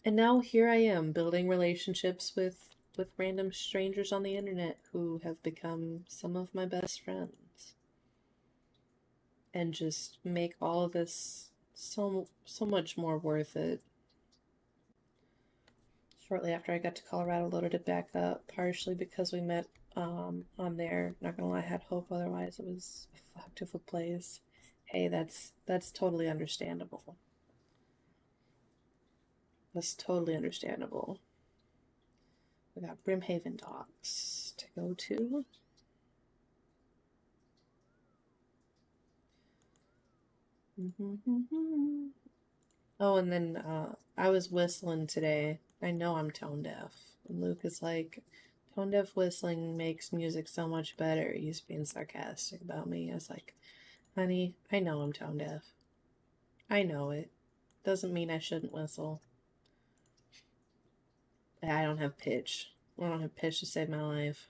And now here I am building relationships with random strangers on the internet who have become some of my best friends. And just make all of this so much more worth it. Shortly after I got to Colorado, loaded it back up, partially because we met on there. Not gonna lie, I had hope otherwise. It was a fucked of a place. Hey, that's totally understandable. That's totally understandable. We got Brimhaven Docks to go to. Oh, and then I was whistling today. I know I'm tone deaf. And Luke is like, tone deaf whistling makes music so much better. He's being sarcastic about me. I was like, honey, I know I'm tone deaf. I know it. Doesn't mean I shouldn't whistle. I don't have pitch. I don't have pitch to save my life.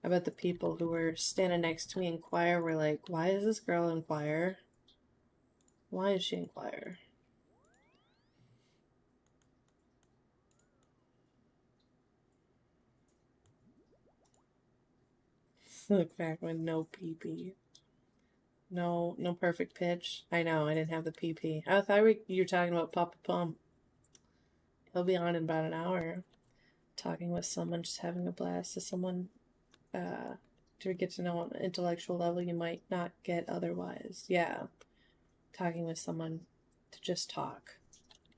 I bet the people who were standing next to me in choir were like, why is this girl in choir? Why is she in choir? Look back with no PP. No perfect pitch. I know, I didn't have the PP. I thought you were talking about Papa Pump. He'll be on in about an hour. Talking with someone, just having a blast. To someone to get to know on an intellectual level you might not get otherwise. Yeah. Talking with someone to just talk.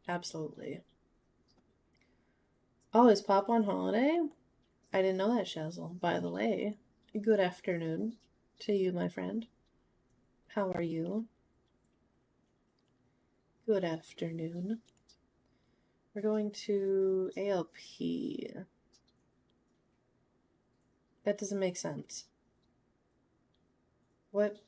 Absolutely. Oh, is Pop on holiday? I didn't know that, Shazzle. By the way, good afternoon to you, my friend. How are you? Good afternoon. We're going to ALP. That doesn't make sense. What?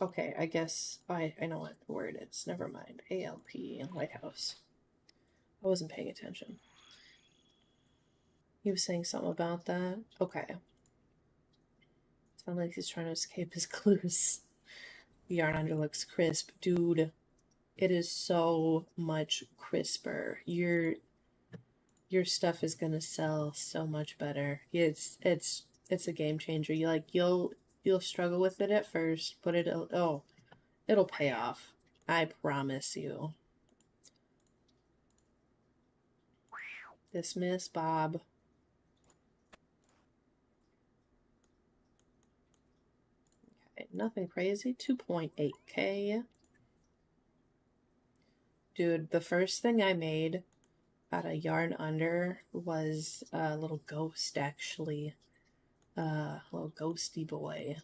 Okay, I guess I know what word it is. Never mind. ALP, Lighthouse. I wasn't paying attention. He was saying something about that. Okay. Sounds like he's trying to escape his clues. The yarn under looks crisp. Dude, it is so much crisper. Your stuff is gonna sell so much better. It's a game changer. You'll struggle with it at first, but it'll pay off. I promise you. Dismiss Bob. Okay, nothing crazy. 2.8K. Dude, the first thing I made out of yarn under was a little ghost, actually. A little ghosty boy.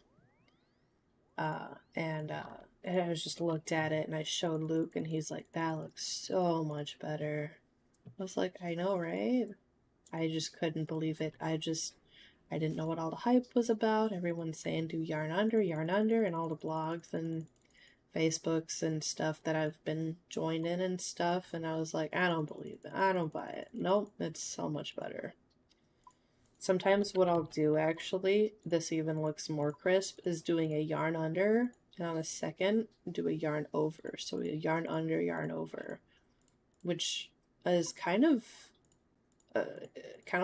And I was just looked at it and I showed Luke and he's like, that looks so much better. I was like, I know, right? I just couldn't believe it. I didn't know what all the hype was about. Everyone's saying do yarn under, and all the blogs and Facebooks and stuff that I've been joined in and stuff. And I was like, I don't believe it. I don't buy it. Nope, it's so much better. Sometimes what I'll do, actually, this even looks more crisp, is doing a yarn under, and on a second, do a yarn over. So a yarn under, yarn over, which is kind of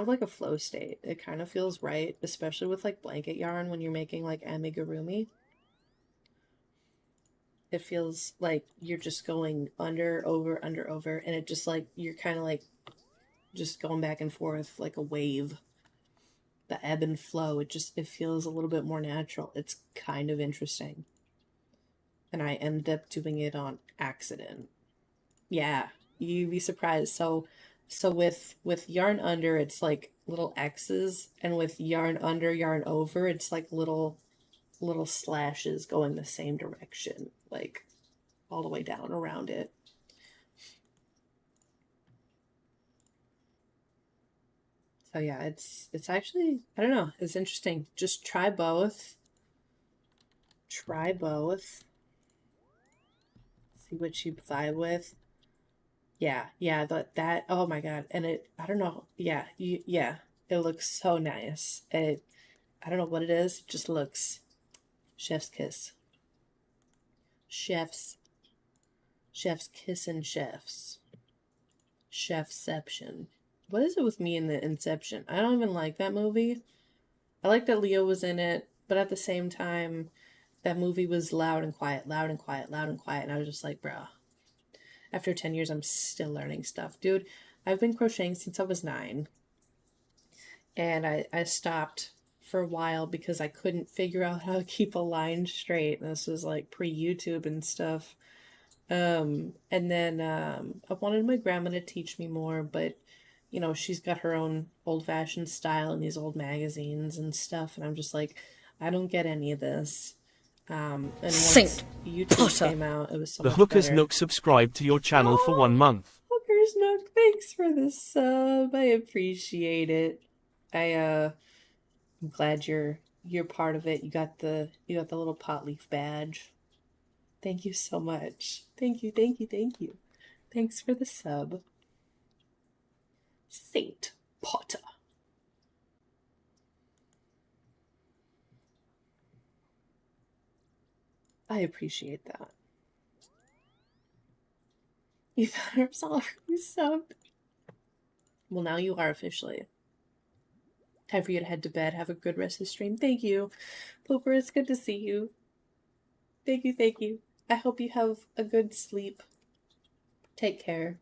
like a flow state. It kind of feels right, especially with like blanket yarn when you're making like amigurumi. It feels like you're just going under, over, and it just like, you're kind of like just going back and forth like a wave. The ebb and flow, it feels a little bit more natural. It's kind of interesting. And I ended up doing it on accident. Yeah, you'd be surprised. So with yarn under, it's like little X's, and with yarn under, yarn over, it's like little slashes going the same direction, like all the way down around it. So yeah, it's actually, I don't know, it's interesting. Just try both. Try both. See what you vibe with. Yeah, that oh my god. And I don't know. Yeah, it looks so nice. I don't know what it is. It just looks chef's kiss. Chef's kiss and chefs. Chefception. What is it with me in the Inception? I don't even like that movie. I like that Leo was in it, but at the same time, that movie was loud and quiet, loud and quiet, loud and quiet, and I was just like, bro. After 10 years, I'm still learning stuff. Dude, I've been crocheting since I was 9. And I stopped for a while because I couldn't figure out how to keep a line straight. This was like pre-YouTube and stuff. And then I wanted my grandma to teach me more, but you know, she's got her own old-fashioned style in these old magazines and stuff, and I'm just like, I don't get any of this. And once Saint YouTube Potter. came out, it was so The much Hooker's better. Nook subscribed to your channel for 1 month. Hooker's Nook, thanks for the sub. I appreciate it. I'm glad you're part of it. You got the little pot leaf badge. Thank you so much. Thank you, thank you, thank you. Thanks for the sub. Saint Potter. I appreciate that. You found our already subbed. Well, now you are officially. Time for you to head to bed. Have a good rest of the stream. Thank you. Poker, it's good to see you. Thank you, thank you. I hope you have a good sleep. Take care.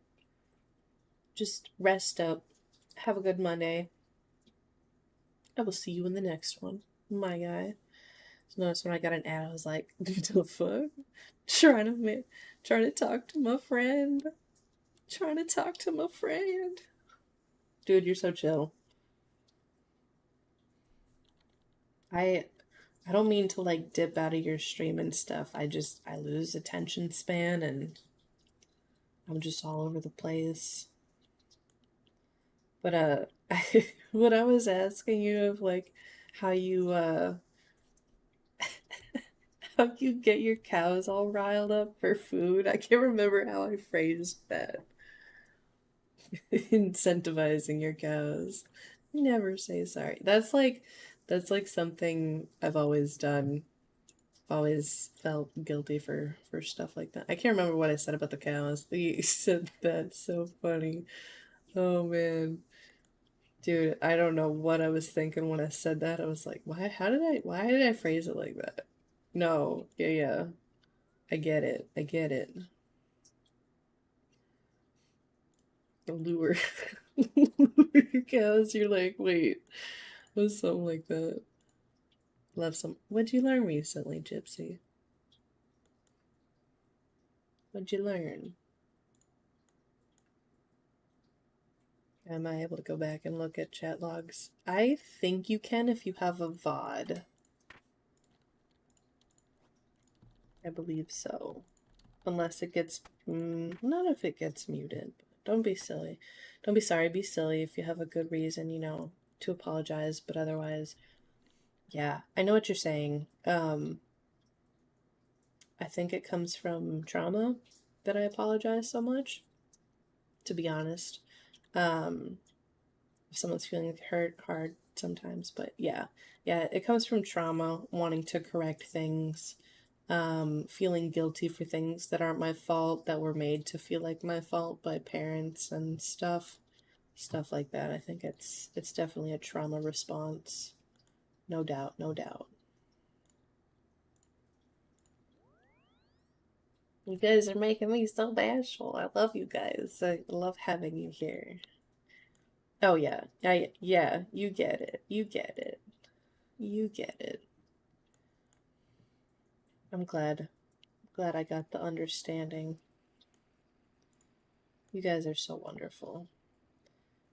Just rest up. Have a good Monday. I will see you in the next one. My guy. So notice when I got an ad, I was like, the fuck? Trying to talk to my friend. Trying to talk to my friend. Dude, you're so chill. I don't mean to like dip out of your stream and stuff. I lose attention span and I'm just all over the place. But what I was asking you of like how you how you get your cows all riled up for food. I can't remember how I phrased that. Incentivizing your cows. Never say sorry. That's like something I've always done. Always felt guilty for stuff like that. I can't remember what I said about the cows. You said that. So funny. Oh man. Dude, I don't know what I was thinking when I said that. I was like, why did I phrase it like that? No, yeah. I get it. The lure. Lure cows, you're like, wait. It was something like that. Love some. What'd you learn recently, Gypsy? What'd you learn? Am I able to go back and look at chat logs? I think you can if you have a VOD. I believe so. Unless it gets... not if it gets muted. Don't be silly. Don't be sorry. Be silly if you have a good reason, you know, to apologize. But otherwise, yeah. I know what you're saying. I think it comes from trauma that I apologize so much. To be honest. If someone's feeling hard sometimes, but yeah, it comes from trauma, wanting to correct things, feeling guilty for things that aren't my fault, that were made to feel like my fault by parents and stuff like that. I think it's definitely a trauma response, no doubt. You guys are making me so bashful. I love you guys. I love having you here. Oh yeah, yeah, you get it. I'm glad I got the understanding. You guys are so wonderful.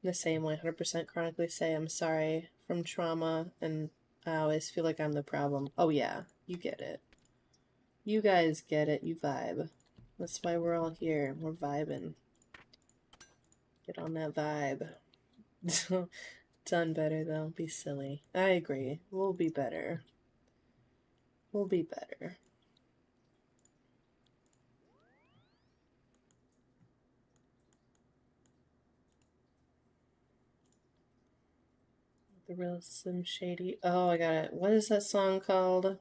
In the same way, 100% chronically say I'm sorry from trauma, and I always feel like I'm the problem. Oh yeah, you get it. You guys get it, you vibe. That's why we're all here. We're vibing. Get on that vibe. Done better though. Be silly. I agree. We'll be better. The real Slim Shady. Oh, I got it. What is that song called?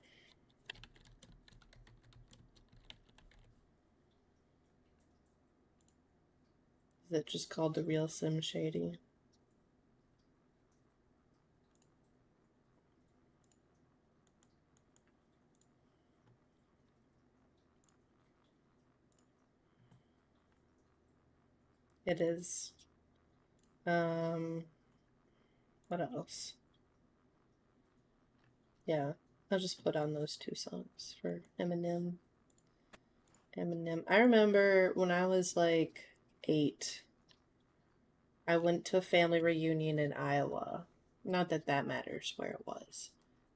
Is Is it just called The Real Slim Shady? It is. What else? Yeah, I'll just put on those 2 songs for Eminem. Eminem. I remember when I was like 8, I went to a family reunion in Iowa. Not that that matters where it was.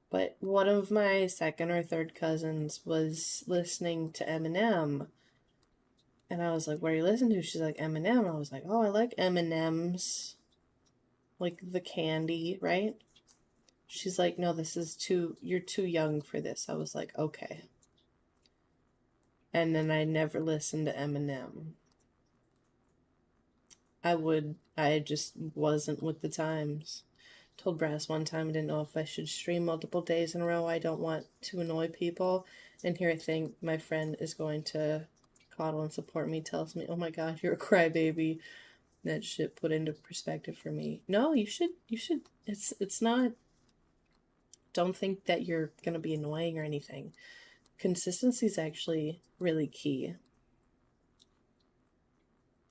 But one of my second or third cousins was listening to Eminem. And I was like, what are you listening to? She's like, Eminem. And I was like, oh, I like M&M's. Like the candy, right? She's like, no, you're too young for this. I was like, okay. And then I never listened to Eminem. I just wasn't with the times. Told Brass one time I didn't know if I should stream multiple days in a row. I don't want to annoy people. And here I think my friend is going to coddle and support me, tells me, oh my god, you're a crybaby. That shit put into perspective for me. No, you should, it's not, don't think that you're gonna be annoying or anything. Consistency is actually really key.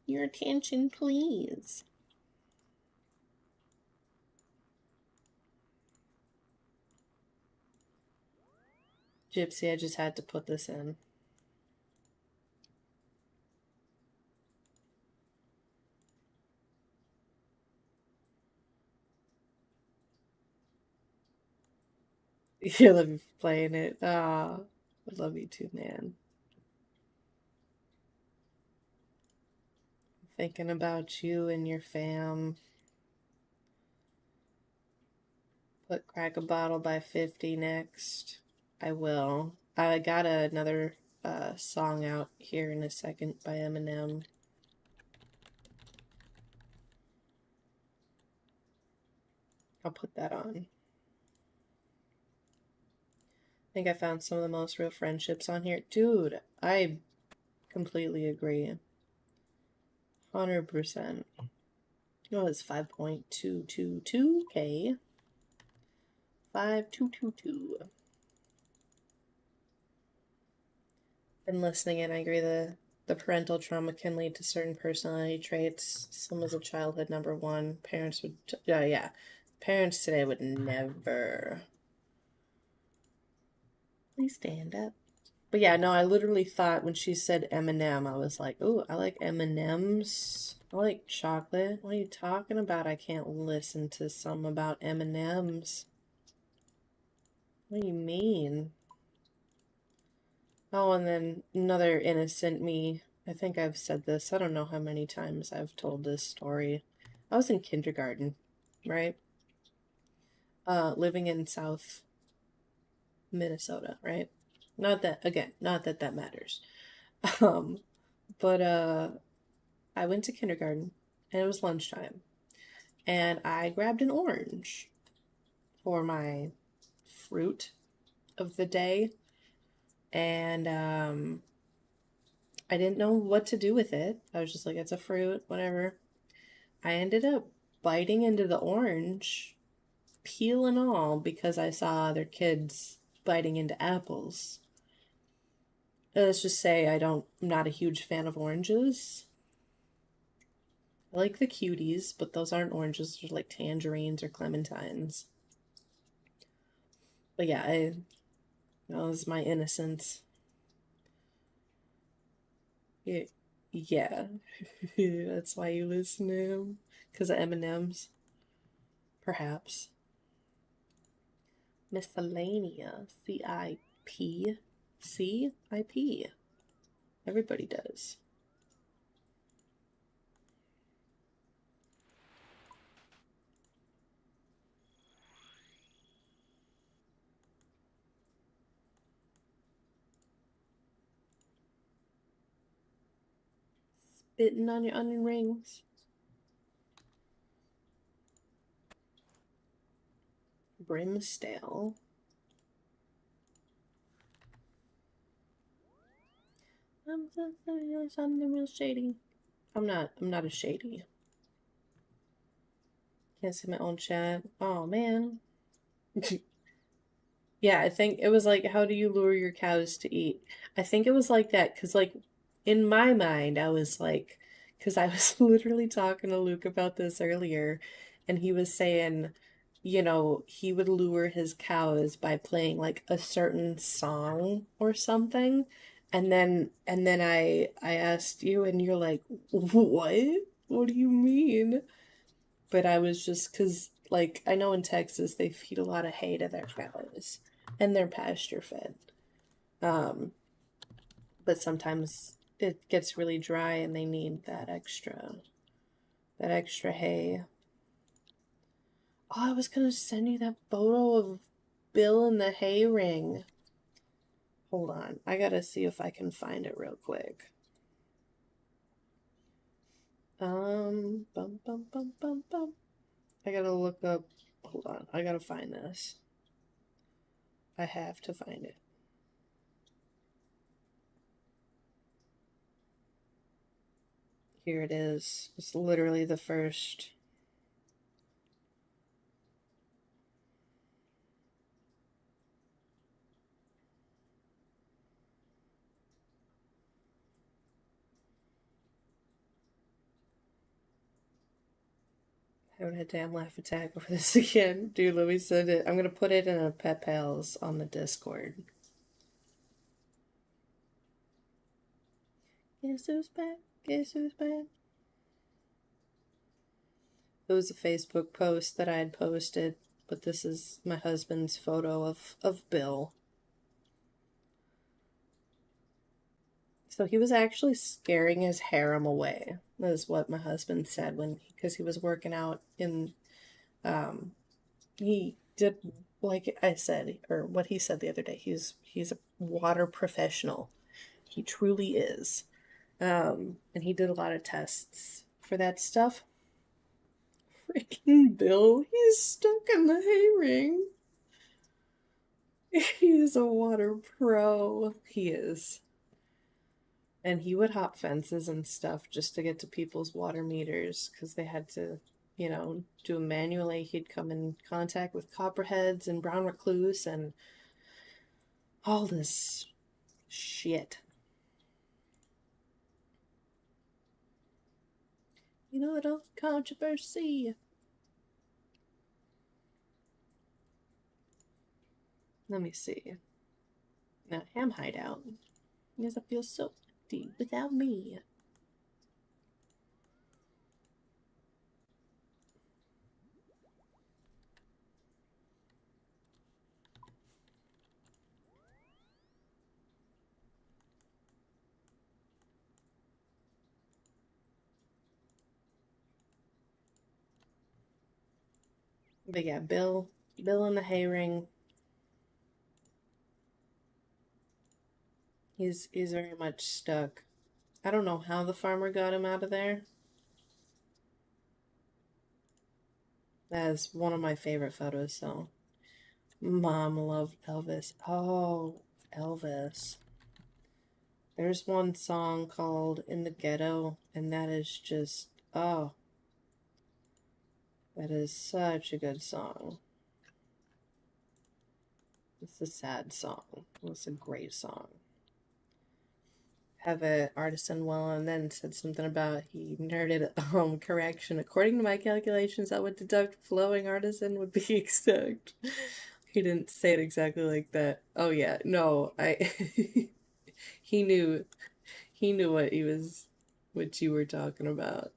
Your attention, please. Gypsy, I just had to put this in. You love me playing it. Ah, I love you too, man. Thinking about you and your fam. Put Crack a Bottle by 50 next. I will. I got another song out here in a second by Eminem. I'll put that on. I think I found some of the most real friendships on here. Dude, I completely agree. 100%. Oh, it's 5.222K. 5222. Been listening and I agree the parental trauma can lead to certain personality traits. Some as a childhood, number one. Parents would, yeah. Parents today would never. Please stand up. But yeah, no, I literally thought when she said M&M, I was like, ooh, I like M&Ms. I like chocolate. What are you talking about? I can't listen to some about M&Ms. What do you mean? Oh, and then another innocent me. I think I've said this. I don't know how many times I've told this story. I was in kindergarten, right? Living in South Minnesota, right? Not that, again, not that that matters. Um, but I went to kindergarten and it was lunchtime. And I grabbed an orange for my fruit of the day. And I didn't know what to do with it. I was just like, it's a fruit, whatever. I ended up biting into the orange, peel and all, because I saw other kids biting into apples. Let's just say I'm not a huge fan of oranges. I like the cuties, but those aren't oranges. They're like tangerines or clementines. But yeah, that was my innocence. Yeah. That's why you listen to him. Because of M&M's. Perhaps. Miscellanea. C-I-P. C-I-P. Everybody does. Spitting on your onion rings. Brimstale. I'm something real shady. I'm not a shady. Can't see my own chat. Oh man. Yeah, I think it was like, how do you lure your cows to eat? I think it was like that because, like, in my mind, I was like, because I was literally talking to Luke about this earlier, and he was saying, he would lure his cows by playing like a certain song or something. And then I asked you, and you're like, what? What do you mean? But I was just because, like, I know in Texas they feed a lot of hay to their cows and they're pasture fed. Um, but sometimes it gets really dry and they need that extra hay. Oh, I was gonna send you that photo of Bill in the hay ring. Hold on, I gotta see if I can find it real quick. Bum bum bum bum bum. I gotta look up. Hold on, I gotta find this. I have to find it. Here it is. It's literally the first. Having a damn laugh attack over this again. Dude, let me send it. I'm gonna put it in a Pet Pals on the Discord. Guess who's back? Guess who's back? It was a Facebook post that I had posted, but this is my husband's photo of Bill. So he was actually scaring his harem away, is what my husband said because he was working out he did, like I said, or what he said the other day, he's a water professional. He truly is. And he did a lot of tests for that stuff. Freaking Bill, he's stuck in the hay ring. He's a water pro. He is. And he would hop fences and stuff just to get to people's water meters because they had to, do them manually. He'd come in contact with copperheads and brown recluse and all this shit. A little controversy. Let me see. Now, Ham Hideout. Because I feel so empty without me. But yeah, Bill in the hay ring. He's very much stuck. I don't know how the farmer got him out of there. That is one of my favorite photos, though. Mom loved Elvis. Oh, Elvis. There's one song called In the Ghetto, and that is just, oh, that is such a good song. It's a sad song. It's a great song. Have an artisan well, and then said something about he nerded correction. According to my calculations, I would deduct flowing artisan would be extinct. He didn't say it exactly like that. Oh yeah, no, he knew what you were talking about.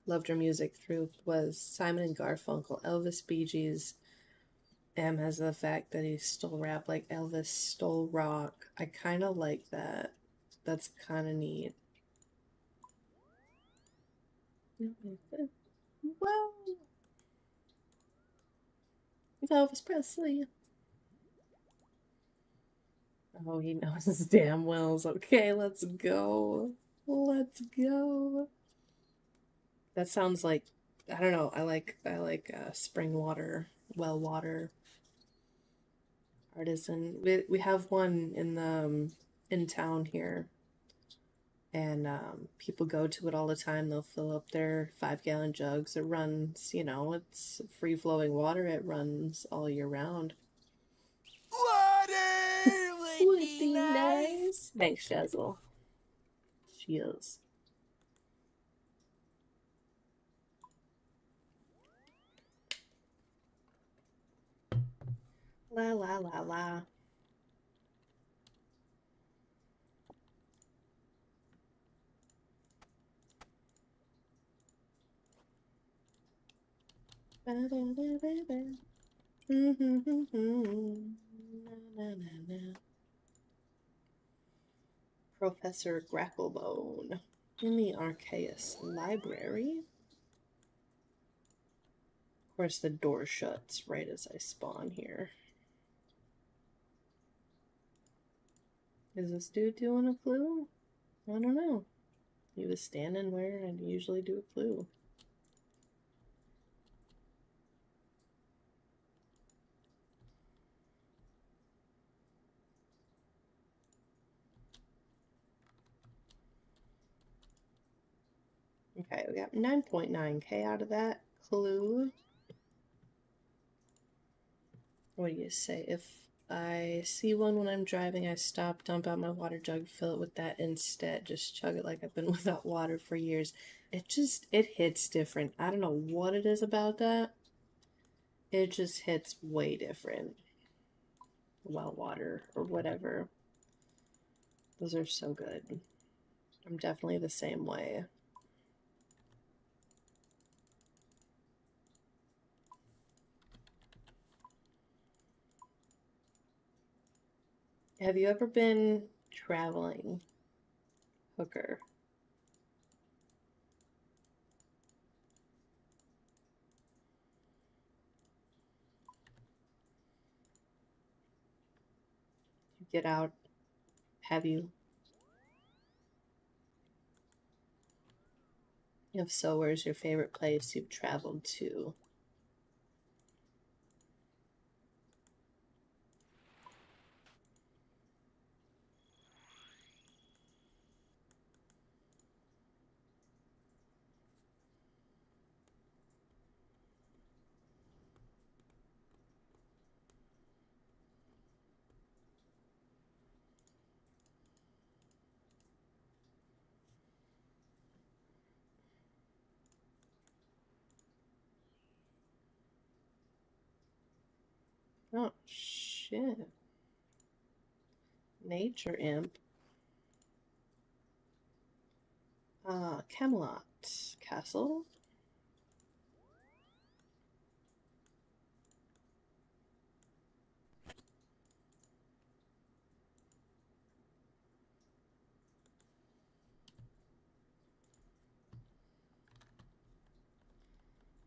Loved her music through was Simon and Garfunkel, Elvis, Bee Gees. M has the fact that he stole rap like Elvis stole rock. I kind of like that. That's kind of neat. Whoa! Elvis Presley. Oh, he knows his damn wells. Okay, let's go. Let's go. That sounds like, I don't know. I like spring water, well water, artisan. We have one in town here. And people go to it all the time. They'll fill up their 5-gallon jugs. It runs, you know, it's free flowing water. It runs all year round. Water would be nice. Thanks, Jazzle. Cheers. La la la la. Ba -da -da -ba -ba. Na, na, na. Professor Grapplebone in the Archaeus Library. Of course, the door shuts right as I spawn here. Is this dude doing a clue? I don't know. He was standing where I usually do a clue. Okay, we got 9.9k out of that clue. What do you say? If I see one when I'm driving, I stop, dump out my water jug, fill it with that instead. Just chug it like I've been without water for years. It hits different. I don't know what it is about that. It just hits way different. Well water or whatever. Those are so good. I'm definitely the same way. Have you ever been traveling, Hooker? You get out, have you? If so, where's your favorite place you've traveled to? Oh, shit. Nature Imp. Camelot Castle.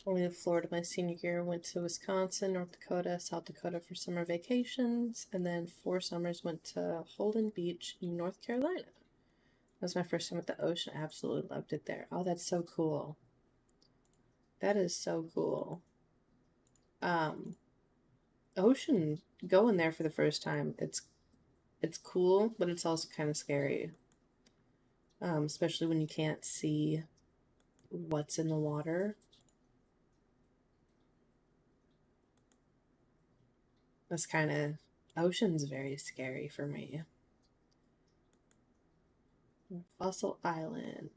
Only in Florida my senior year. Went to Wisconsin, North Dakota, South Dakota for summer vacations, and then 4 summers went to Holden Beach, North Carolina. That was my first time at the ocean. I absolutely loved it there. Oh, that's so cool. That is so cool. Ocean, going there for the first time, it's cool, but it's also kind of scary. Especially when you can't see what's in the water. That's kind of, ocean's very scary for me. Fossil Island.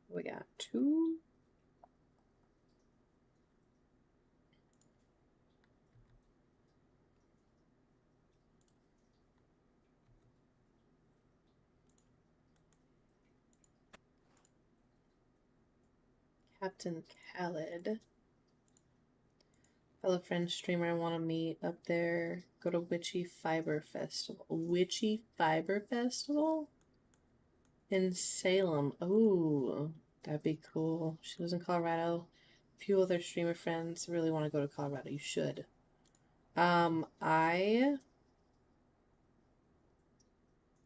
We got 2. Captain Khaled. Fellow friend streamer I want to meet up there. Go to Witchy Fiber Festival. Witchy Fiber Festival? In Salem. Oh, that'd be cool. She lives in Colorado. A few other streamer friends really want to go to Colorado. You should. I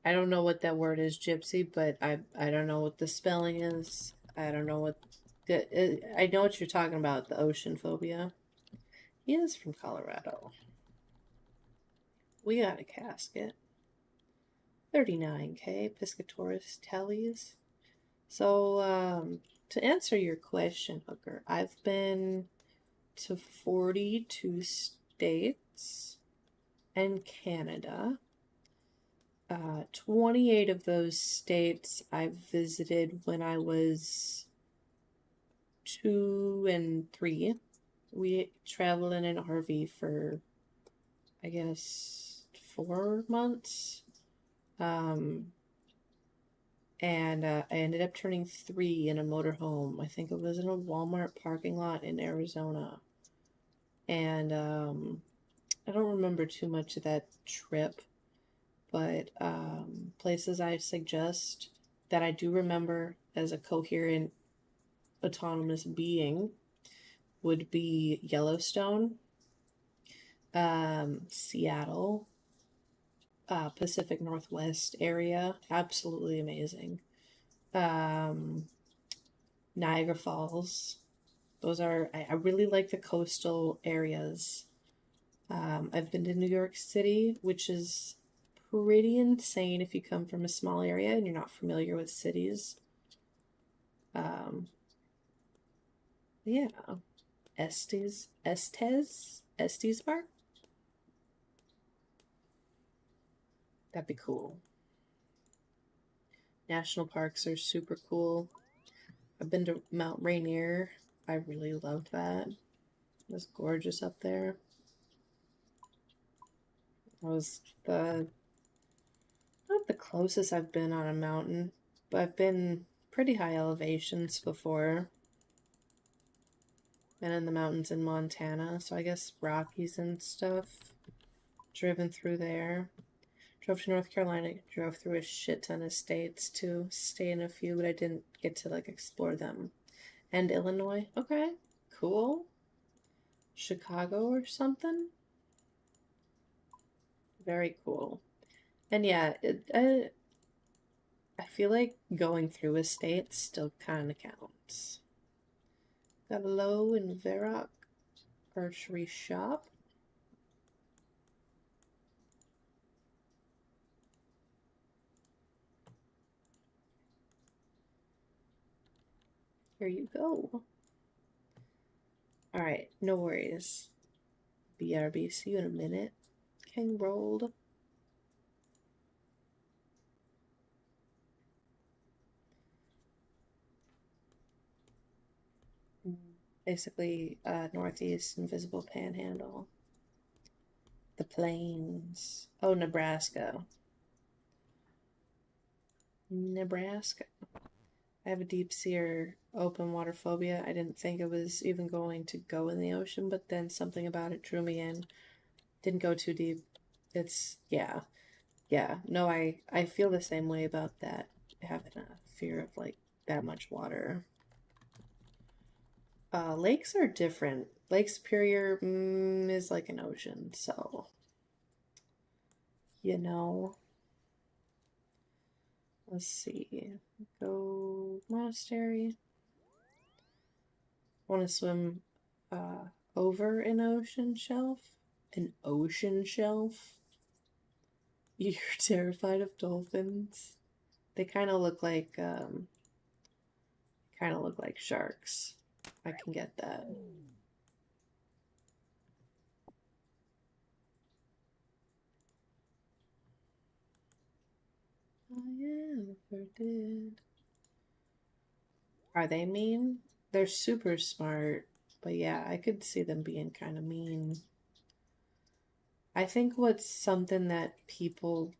don't know what that word is, Gypsy, but I don't know what the spelling is. I don't know what. I know what you're talking about, the ocean phobia. He is from Colorado. We got a casket. 39k Piscatoris tallies. So, to answer your question, Hooker, I've been to 42 states and Canada. 28 of those states I visited when I was 2 and 3. We traveled in an RV for, I guess, 4 months. And I ended up turning 3 in a motorhome. I think it was in a Walmart parking lot in Arizona. And I don't remember too much of that trip, but places I suggest that I do remember as a coherent, autonomous being would be Yellowstone, Seattle, Pacific Northwest area, absolutely amazing. Niagara Falls. Those are, I really like the coastal areas. I've been to New York City, which is pretty insane if you come from a small area and you're not familiar with cities. Yeah. Estes Park? That'd be cool. National parks are super cool. I've been to Mount Rainier. I really loved that. It was gorgeous up there. That was not the closest I've been on a mountain, but I've been pretty high elevations before. Been in the mountains in Montana, so I guess Rockies and stuff. Driven through there. Drove to North Carolina, drove through a shit ton of states too. Stay in a few, but I didn't get to like explore them. And Illinois. Okay, cool. Chicago or something. Very cool. And yeah, I feel like going through a state still kind of counts. Got a low in Varrock archery shop. Here you go. Alright, no worries. BRB, see you in a minute. King rolled. Basically, northeast invisible panhandle. The plains. Oh, Nebraska. Nebraska. I have a deep sea or open water phobia. I didn't think it was even going to go in the ocean, but then something about it drew me in. Didn't go too deep. It's, yeah. Yeah. No, I feel the same way about that. Having a fear of, like, that much water. Lakes are different. Lake Superior is like an ocean, so, you know. Let's see. Go monastery. Want to swim over an ocean shelf? An ocean shelf? You're terrified of dolphins? They kind of look like sharks. I can get that. I ever did. Are they mean? They're super smart, but yeah, I could see them being kind of mean. I think what's something that people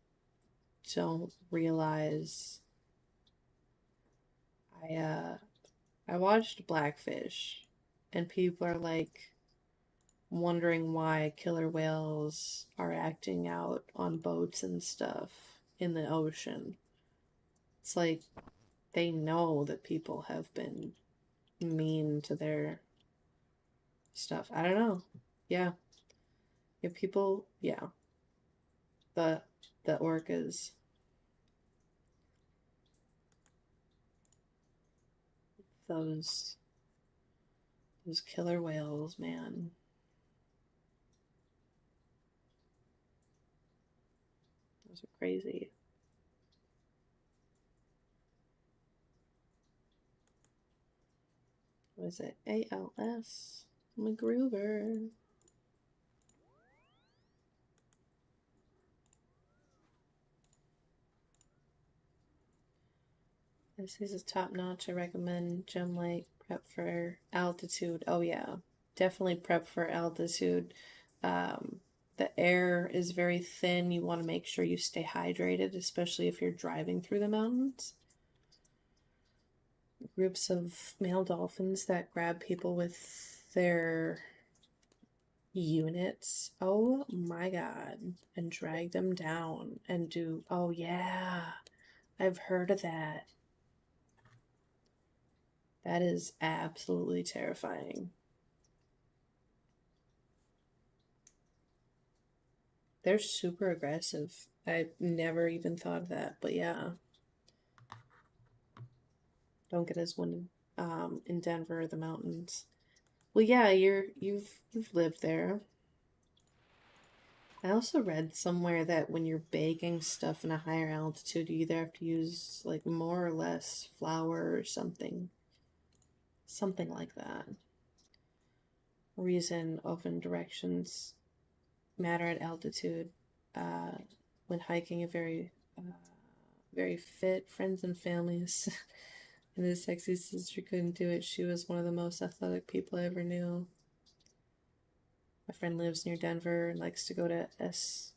don't realize, I watched Blackfish, and people are like wondering why killer whales are acting out on boats and stuff in the ocean. It's like they know that people have been mean to their stuff. I don't know. Yeah. Yeah, people, yeah. The orcas. those killer whales, man. Those are crazy. What is it? ALS McGruber. This is top notch. I recommend Gem Lake. Prep for altitude. Oh yeah, definitely prep for altitude. The air is very thin. You want to make sure you stay hydrated, especially if you're driving through the mountains. Groups of male dolphins that grab people with their units. Oh my god. And drag them down and do. Oh yeah. I've heard of that. That is absolutely terrifying. They're super aggressive. I never even thought of that, but yeah. Don't get as one in Denver or the mountains. Well, yeah, you've lived there. I also read somewhere that when you're baking stuff in a higher altitude, you either have to use like more or less flour or something. Something like that. Reason often directions matter at altitude. When hiking, a very fit friends and families. And his sexy sister couldn't do it. She was one of the most athletic people I ever knew. My friend lives near Denver and likes to go to Estes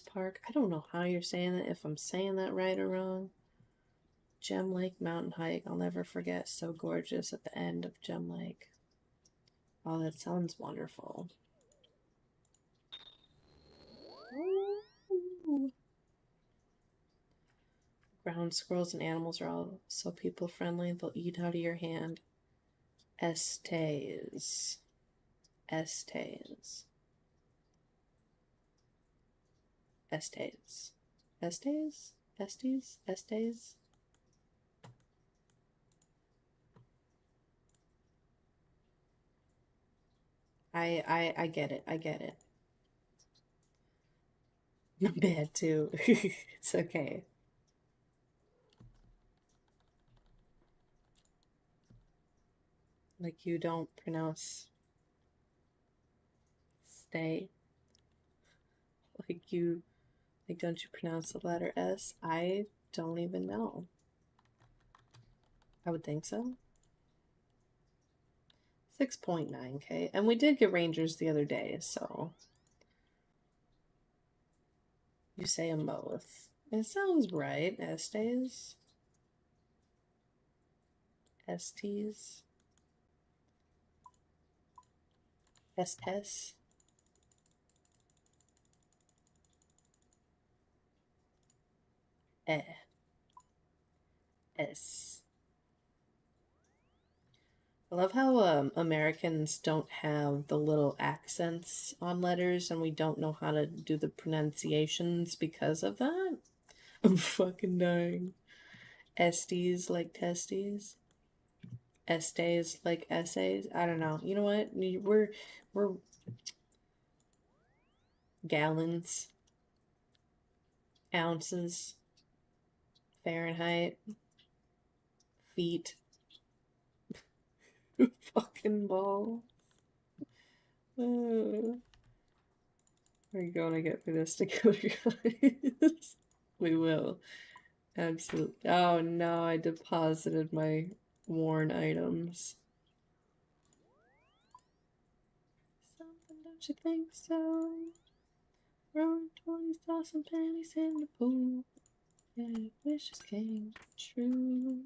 Park. I don't know how you're saying that, if I'm saying that right or wrong. Gem Lake mountain hike. I'll never forget. So gorgeous at the end of Gem Lake. Oh, that sounds wonderful. Ooh. Ground squirrels and animals are all so people friendly. They'll eat out of your hand. Estes. Estes. Estes. Estes? Estes? Estes? I get it. I get it. I'm bad too. It's okay. Like you don't pronounce stay. Like don't you pronounce the letter S? I don't even know. I would think so. 6.9K. And we did get Rangers the other day, so you say them both. It sounds right. Estes. Estes. Estes. S. I love how Americans don't have the little accents on letters and we don't know how to do the pronunciations because of that. I'm fucking dying. Estes like testes. Estes like essays. I don't know. You know what? We're gallons, ounces, Fahrenheit, feet. Fucking ball. We're gonna get through this together, guys. We will. Absolutely. Oh no, I deposited my worn items. Something, don't you think so? Roaring 20s, tossing panties in the pool. Yeah, wishes came true.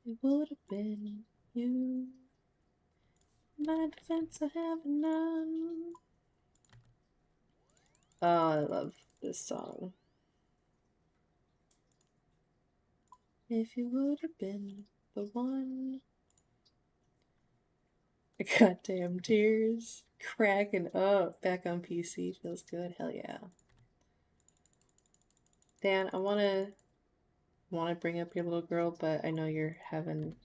It would have been you. My defense, I have none. Oh, I love this song. If you would have been the one. Goddamn tears. Cracking up. Back on PC. Feels good. Hell yeah. Dan, I want to want to bring up your little girl, but I know you're having...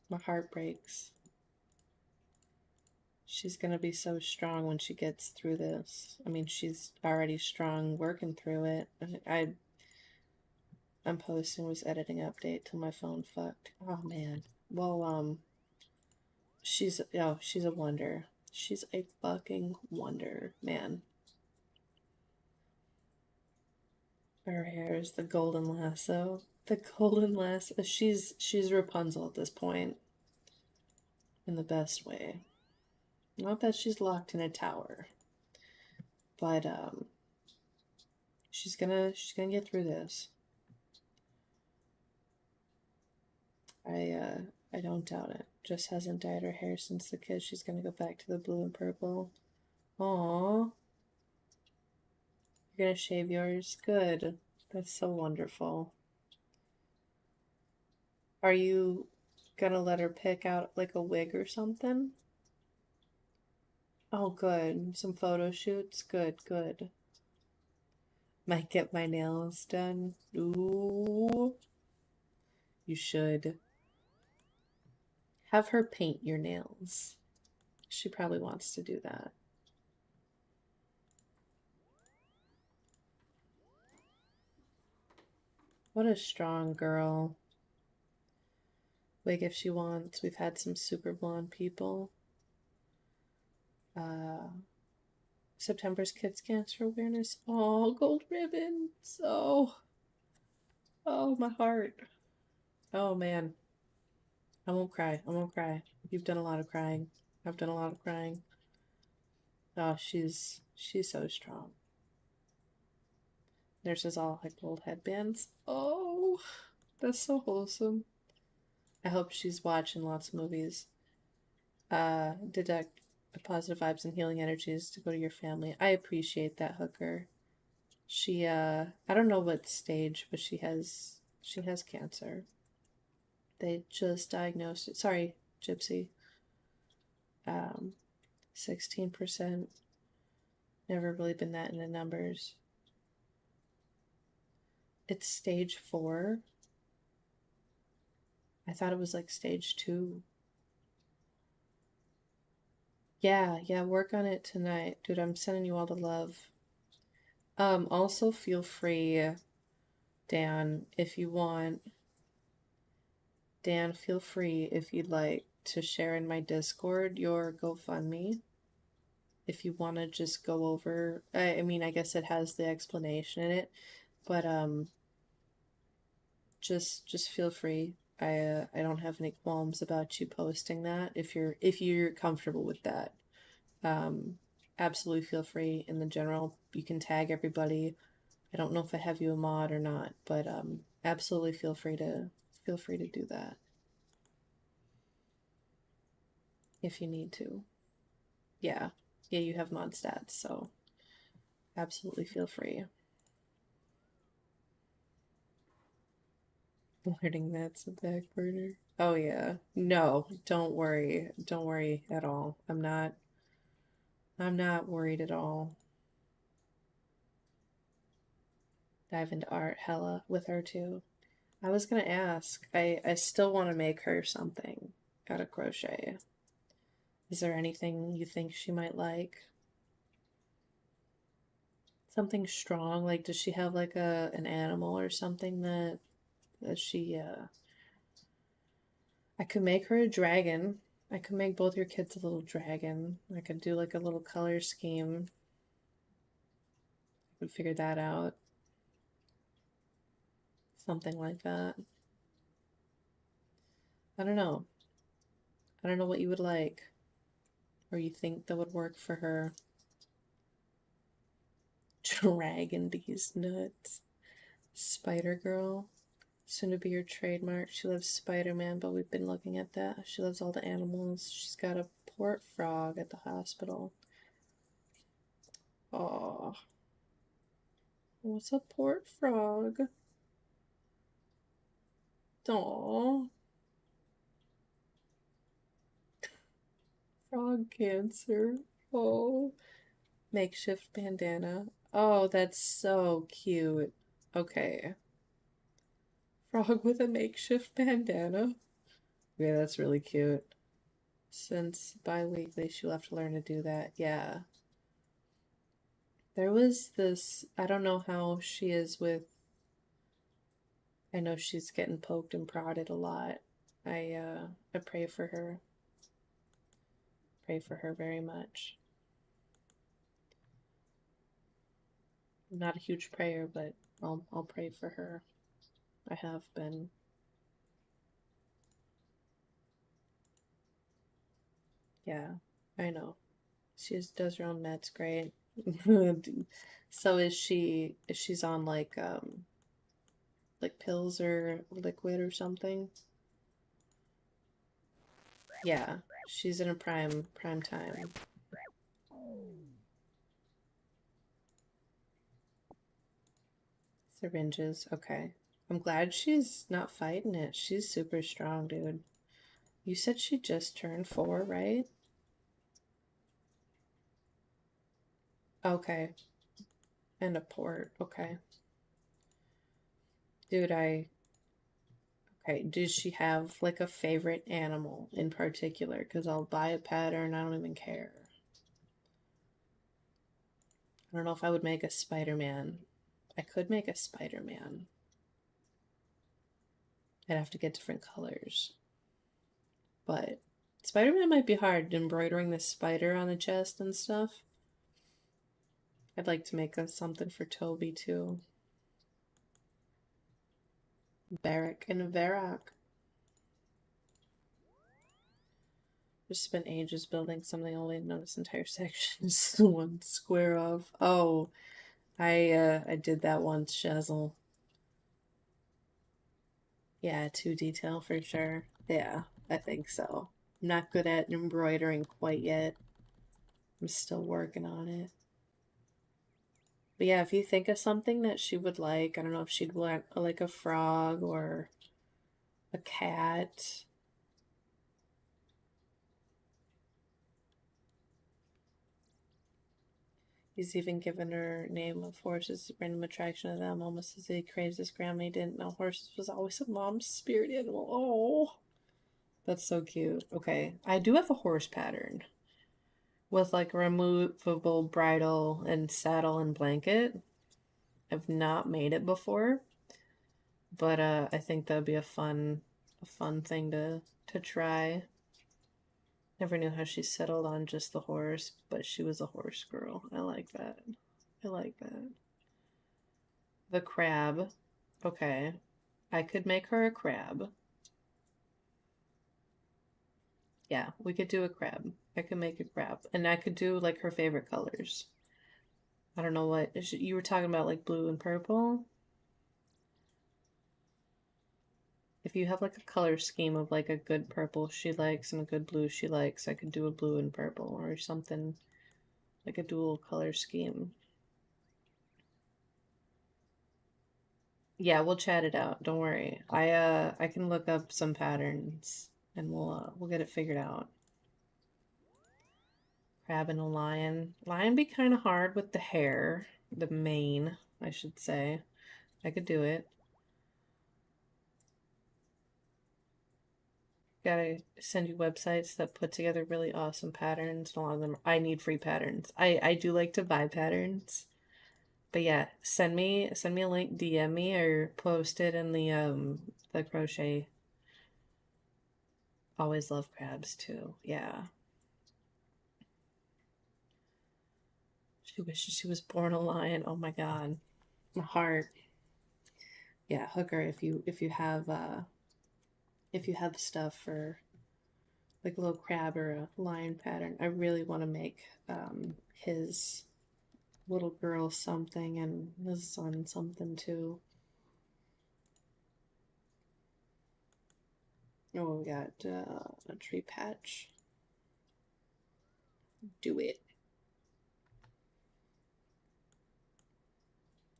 my heart breaks. She's gonna be so strong when she gets through this. I mean, she's already strong working through it. I'm posting was editing update till my phone fucked. Oh man. Well, she's a wonder. She's a fucking wonder, man. Her hair is the golden lasso. The golden lasso. She's Rapunzel at this point. In the best way. Not that she's locked in a tower. But she's gonna get through this. I don't doubt it. Just hasn't dyed her hair since the kid. She's gonna go back to the blue and purple. Aww. You're gonna shave yours? Good. That's so wonderful. Are you gonna let her pick out like a wig or something? Oh, good. Some photo shoots? Good, good. Might get my nails done. Ooh. You should. Have her paint your nails. She probably wants to do that. What a strong girl. Wig if she wants. We've had some super blonde people. September's Kids Cancer Awareness. Oh, gold ribbons. Oh, my heart. Oh, man. I won't cry. I won't cry. You've done a lot of crying. I've done a lot of crying. Oh, she's so strong. Nurses all like gold headbands. Oh, that's so wholesome. I hope she's watching lots of movies. Deduct positive vibes and healing energies to go to your family. I appreciate that, Hooker. She I don't know what stage, but she has cancer. They just diagnosed it. Sorry, Gypsy. 16%. Never really been that in the numbers. It's stage 4. I thought it was like stage 2. Yeah, work on it tonight. Dude, I'm sending you all the love. Also feel free, Dan, if you want. Dan, feel free if you'd like to share in my Discord your GoFundMe. If you want to just go over, I mean, I guess it has the explanation in it, but just feel free. I don't have any qualms about you posting that if you're comfortable with that. Absolutely feel free. In the general, you can tag everybody. I don't know if I have you a mod or not, but absolutely feel free to do that if you need to. Yeah, you have mod stats, so absolutely feel free. Learning that's a back burner. Oh yeah. No, don't worry. Don't worry at all. I'm not worried at all. Dive into art hella with her too. I was gonna ask. I still want to make her something out of crochet. Is there anything you think she might like? Something strong? Like, does she have like an animal or something that she I could make her a dragon. I could make both your kids a little dragon. I could do like a little color scheme. I could figure that out. Something like that. I don't know. I don't know what you would like or you think that would work for her. Dragon these nuts. Spider Girl. Soon to be your trademark. She loves Spider-Man, but we've been looking at that. She loves all the animals. She's got a port frog at the hospital. Oh. What's a port frog? Aww. Frog cancer. Oh. Makeshift bandana. Oh, that's so cute. Okay. Frog with a makeshift bandana. Yeah, that's really cute. Since bi-weekly, she'll have to learn to do that. Yeah. There was this, I don't know how she is with, I know she's getting poked and prodded a lot. I pray for her. Pray for her very much. I'm not a huge prayer, but I'll pray for her. I have been. Yeah, I know. She does her own meds great. So is she, if she's on like pills or liquid or something? Yeah, she's in a prime time. Syringes, okay. I'm glad she's not fighting it. She's super strong, dude. You said she just turned 4, right? Okay. And a port, okay. Dude, okay, does she have like a favorite animal in particular? Because I'll buy a pattern, I don't even care. I don't know if I would make a Spider-Man. I could make a Spider-Man. I'd have to get different colors. But Spider-Man might be hard, embroidering the spider on the chest and stuff. I'd like to make something for Toby too. Barrack and Varrock. Just spent ages building something only to notice entire sections one square of. Oh, I did that once, Shazzle. Yeah, 2 detail for sure. Yeah, I think so. I'm not good at embroidering quite yet. I'm still working on it. But yeah, if you think of something that she would like, I don't know if she'd want like a frog or a cat. He's even given her name of horses, random attraction of them, almost as he craves his grandma. He didn't know horses was always a mom's spirit animal. Oh, that's so cute. Okay, I do have a horse pattern with like a removable bridle and saddle and blanket. I've not made it before, but I think that'd be a fun thing to try. Never knew how she settled on just the horse, but she was a horse girl. I like that. I like that. The crab. Okay. I could make her a crab. Yeah, we could do a crab. I could make a crab. And I could do like her favorite colors. I don't know what you were talking about, like blue and purple. If you have like a color scheme of like a good purple she likes and a good blue she likes, I could do a blue and purple or something like a dual color scheme. Yeah, we'll chat it out. Don't worry. I can look up some patterns and we'll get it figured out. Crab and a lion. Lion be kind of hard with the hair, the mane, I should say. I could do it. Gotta send you websites that put together really awesome patterns. A lot of them, I need free patterns. I do like to buy patterns. But yeah, send me a link, DM me, or post it in the crochet. Always love crabs too. Yeah. She wishes she was born a lion. Oh my god. My heart. Yeah, hooker if you have stuff for like a little crab or a lion pattern. I really want to make his little girl something and his son something too. Oh, we got a tree patch. Do it.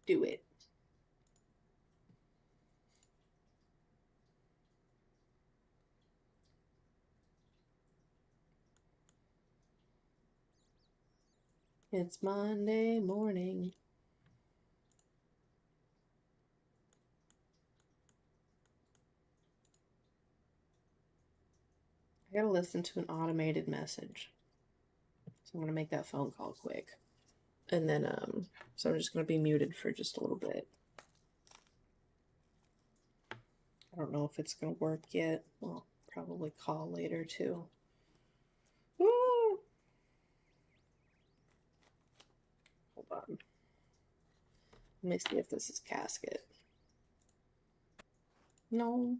Do it. It's Monday morning. gotta listen to an automated message. So I'm gonna make that phone call quick. And then, so I'm just gonna be muted for just a little bit. I don't know if it's gonna work yet. Well, probably call later too. Woo! Hold on. Let me see if this is casket. No.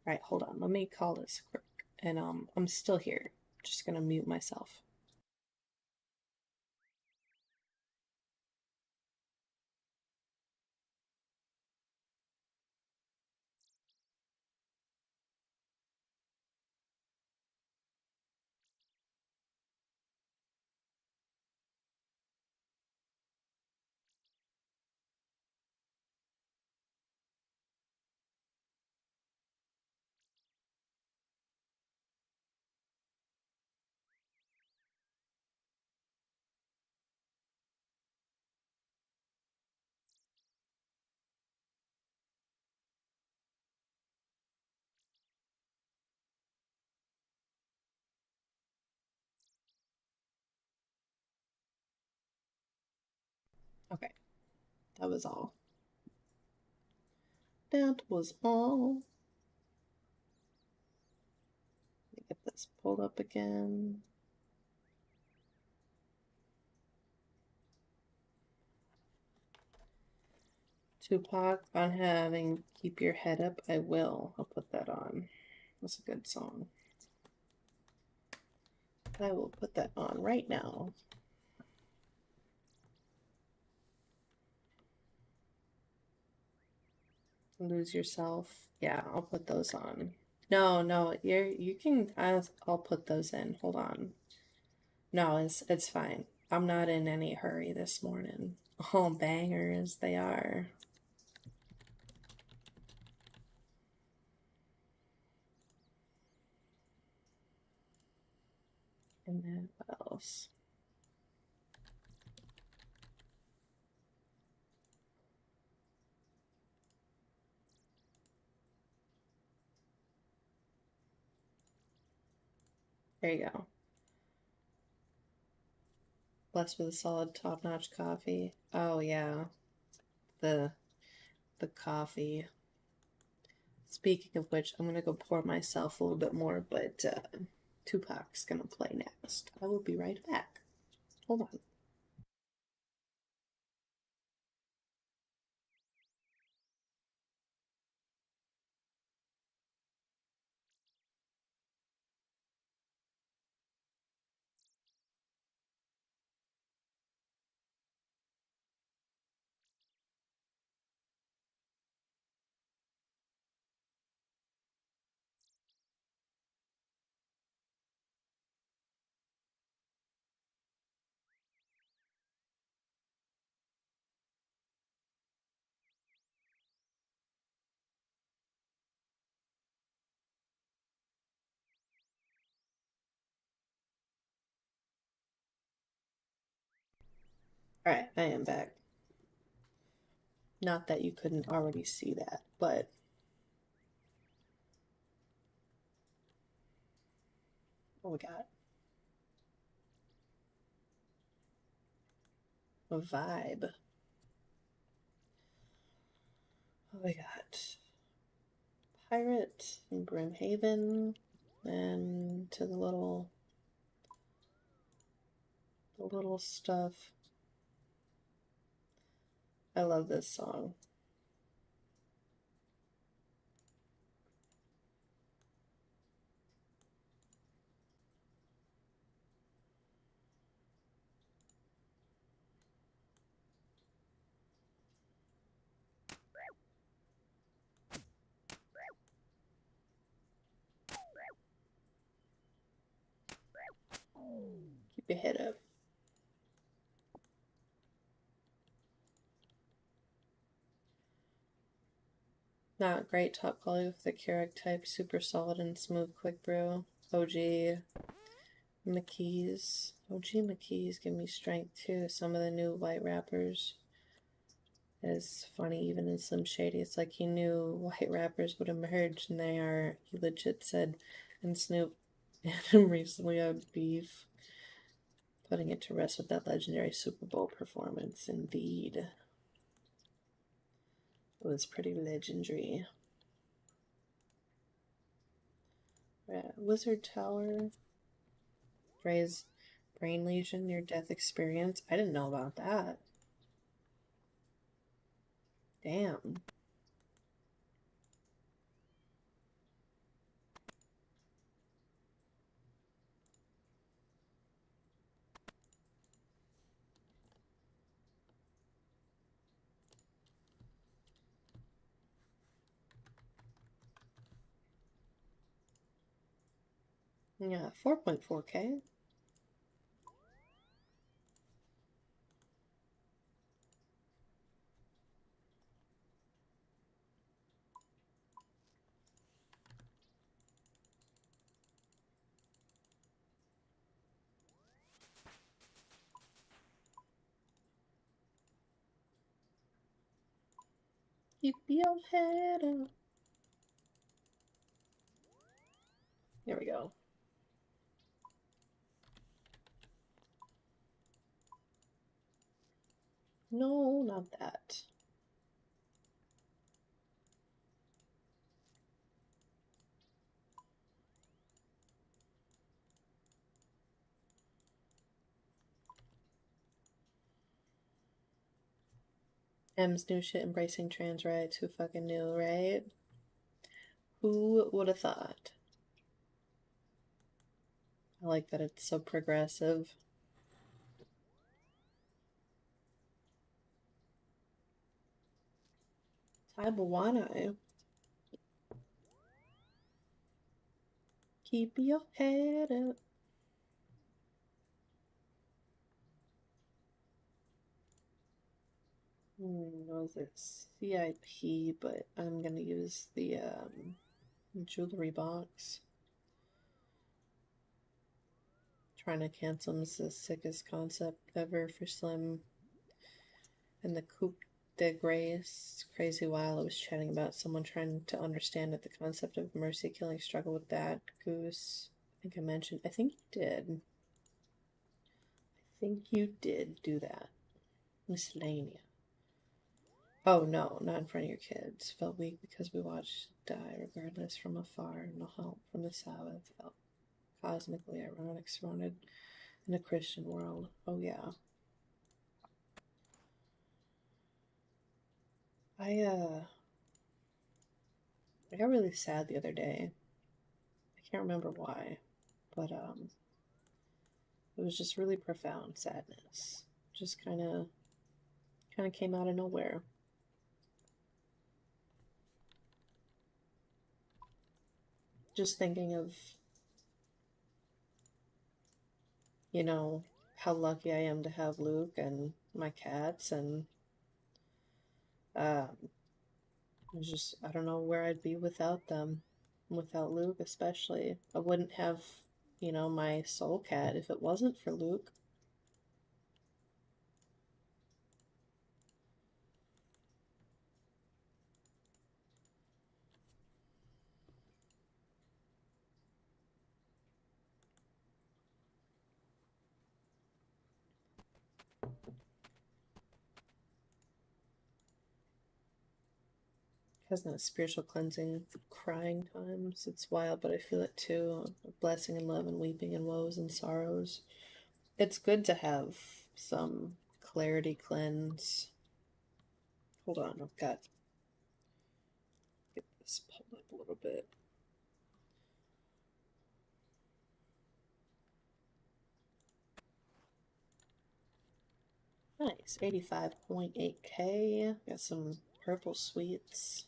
Alright, hold on. Let me call this quick. And I'm still here. Just gonna mute myself. Okay. That was all. That was all. Let me get this pulled up again. Tupac on having Keep Your Head Up, I Will. I'll put that on. That's a good song. I will put that on right now. Lose Yourself. Yeah, I'll put those on. No, you can. I'll put those in. Hold on. No, it's fine. I'm not in any hurry this morning. Oh, bangers they are. And then what else? There you go. Blessed with a solid top-notch coffee. Oh yeah, the coffee. Speaking of which, I'm gonna go pour myself a little bit more, but Tupac's gonna play next. I will be right back. Hold on. Alright, I am back. Not that you couldn't already see that, but what we got? A vibe. What we got? Pirate in Brimhaven, and to the little stuff. I love this song. Keep your head up. Not great top quality with the Keurig type, super solid and smooth quick brew. OG McKee's. OG McKee's give me strength too. Some of the new white wrappers is funny, even in Slim Shady. It's like he knew white wrappers would emerge, and he legit said, And Snoop and him recently had beef. Putting it to rest with that legendary Super Bowl performance, indeed. It was pretty legendary. Wizard Tower. Ray's brain lesion, near death experience. I didn't know about that. Damn. Yeah, 4.4K. Keep your head up. There we go. No, not that. M's new shit embracing trans rights. Who fucking knew, right? Who would have thought? I like that it's so progressive. Taiwan. Keep your head up. Was it CIP? But I'm gonna use the jewelry box. Trying to cancel is the sickest concept ever for Slim. And the coup de grace. Crazy while I was chatting about someone trying to understand that the concept of mercy killing struggle with that. Goose. I think I mentioned. I think you did. I think you did do that. Miscellanea. Oh no, not in front of your kids. Felt weak because we watched die regardless from afar. No help from the Sabbath. Felt cosmically ironic, surrounded in a Christian world. Oh yeah. I got really sad the other day. I can't remember why, but it was just really profound sadness. Just kind of came out of nowhere. Just thinking of, you know, how lucky I am to have Luke and my cats, and it's just, I don't know where I'd be without them. Without Luke, especially. I wouldn't have, you know, my soul cat if it wasn't for Luke. Has no spiritual cleansing, crying times. It's wild, but I feel it too. A blessing and love and weeping and woes and sorrows. It's good to have some clarity cleanse. Hold on, I've got get this pulled up a little bit. Nice, 85.8K. Got some purple sweets.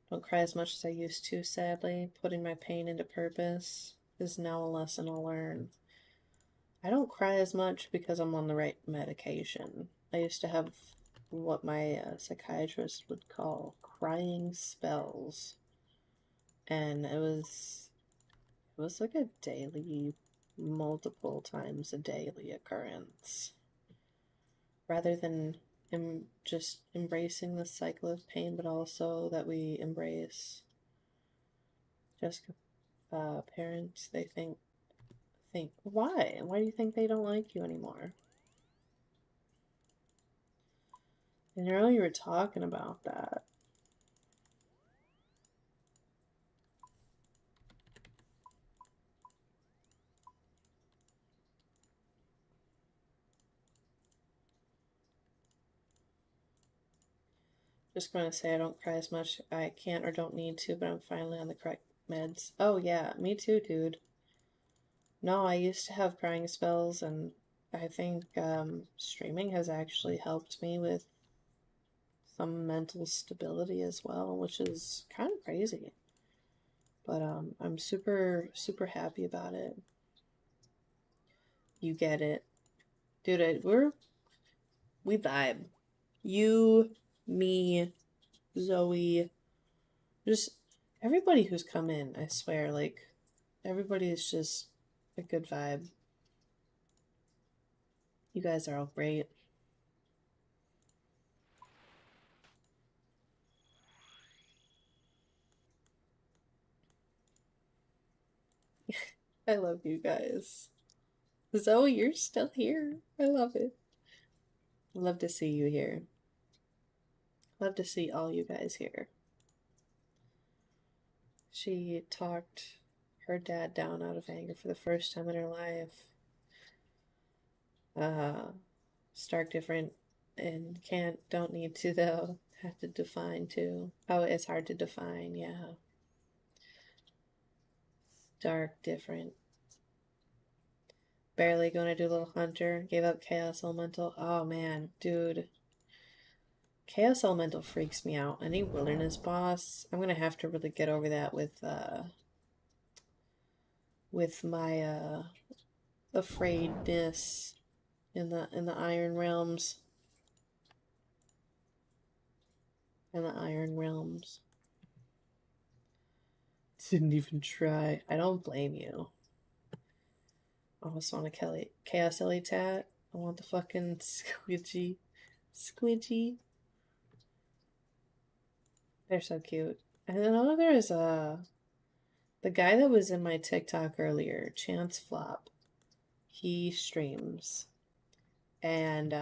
Don't cry as much as I used to, sadly. Putting my pain into purpose is now a lesson I'll learn. I don't cry as much because I'm on the right medication. I used to have what my psychiatrist would call crying spells. And it was like a daily, multiple times a daily occurrence. Rather than just embracing the cycle of pain, but also that we embrace Jessica parents, they think why? Why do you think they don't like you anymore? And earlier you were talking about that. Just going to say I don't cry as much. I can't or don't need to, but I'm finally on the correct meds. Oh yeah, me too, dude. No, I used to have crying spells, and I think streaming has actually helped me with some mental stability as well, which is kind of crazy. But I'm super, super happy about it. You get it. Dude, we vibe. You, me, Zoe, just everybody who's come in, I swear, like, everybody is just a good vibe. You guys are all great. I love you guys. Zoe, you're still here. I love it. Love to see you here. Love to see all you guys here. She talked her dad down out of anger for the first time in her life. Stark different and don't need to though. Have to define too. Oh, it's hard to define, yeah. Stark different. Barely gonna do Little Hunter. Gave up Chaos Elemental. Oh man, dude. Chaos Elemental freaks me out. Any wilderness boss, I'm gonna have to really get over that with my afraidness in the Iron Realms. In the Iron Realms. Didn't even try. I don't blame you. I almost want a Chaos Ellie tat. I want the fucking squidgy. Squidgy. They're so cute. And then there's the guy that was in my TikTok earlier, Chance Flop. He streams. And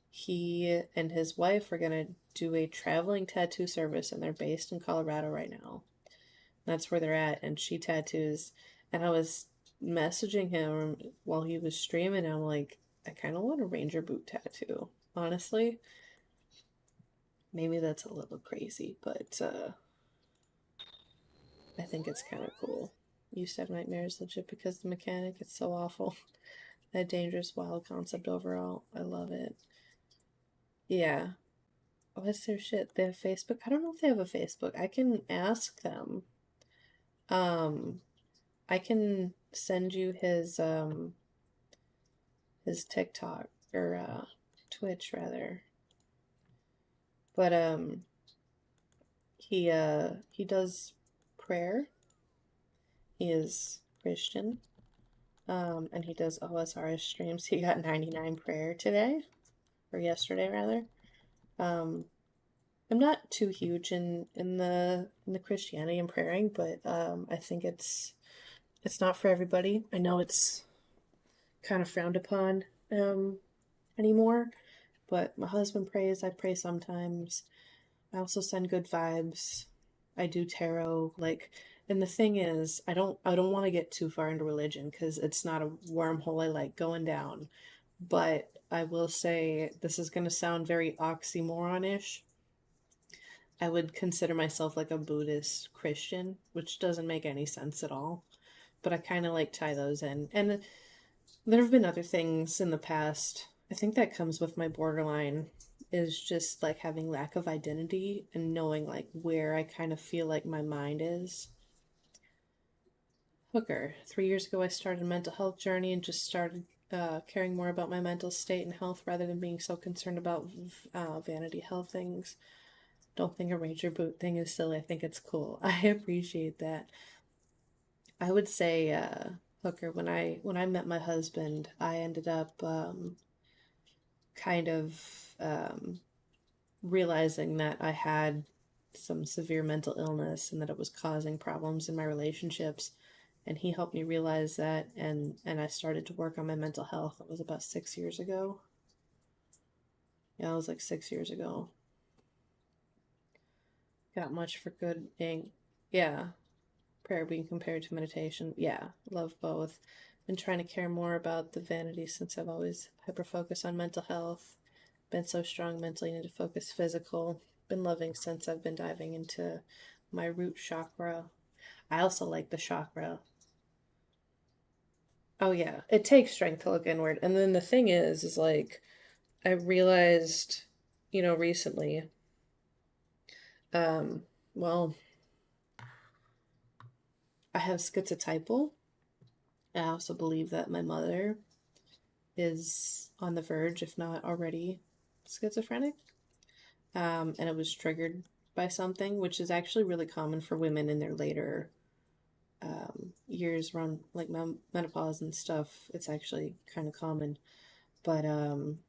he and his wife are gonna do a traveling tattoo service, and they're based in Colorado right now. That's where they're at, and she tattoos. And I was messaging him while he was streaming, and I'm like, I kind of want a ranger boot tattoo, honestly. Maybe that's a little crazy, but I think it's kind of cool. Used to have nightmares legit because the mechanic, it's so awful. That dangerous wild concept overall. I love it. Yeah. What's their shit? They have Facebook? I don't know if they have a Facebook. I can ask them. I can send you his TikTok or Twitch rather. But he does prayer. He is Christian. And he does OSRS streams. He got 99 prayer today, or yesterday rather. I'm not too huge in the Christianity and praying, but I think it's not for everybody. I know it's kind of frowned upon anymore, but my husband prays. I pray sometimes. I also send good vibes. I do tarot, like, and the thing is, I don't want to get too far into religion because it's not a wormhole I like going down. But I will say this is going to sound very oxymoron-ish. I would consider myself like a Buddhist Christian, which doesn't make any sense at all. But I kind of like tie those in. And there have been other things in the past. I think that comes with my borderline is just like having lack of identity and knowing like where I kind of feel like my mind is. Hooker. 3 years ago I started a mental health journey and just started caring more about my mental state and health rather than being so concerned about vanity health things. Don't think a ranger boot thing is silly. I think it's cool. I appreciate that. I would say Hooker, when I met my husband, I ended up kind of realizing that I had some severe mental illness and that it was causing problems in my relationships. And he helped me realize that, and I started to work on my mental health. It was about 6 years ago. Yeah, it was like 6 years ago. Got much for good ink. Yeah. Prayer being compared to meditation. Yeah, love both. Been trying to care more about the vanity since I've always hyper focused on mental health. Been so strong mentally, need to focus physical. Been loving since I've been diving into my root chakra. I also like the chakra. Oh yeah, it takes strength to look inward. And then the thing is like I realized, recently, um, well, I have schizotypal. I also believe that my mother is on the verge, if not already, schizophrenic. And it was triggered by something, which is actually really common for women in their later years around like menopause and stuff. It's actually kind of common. But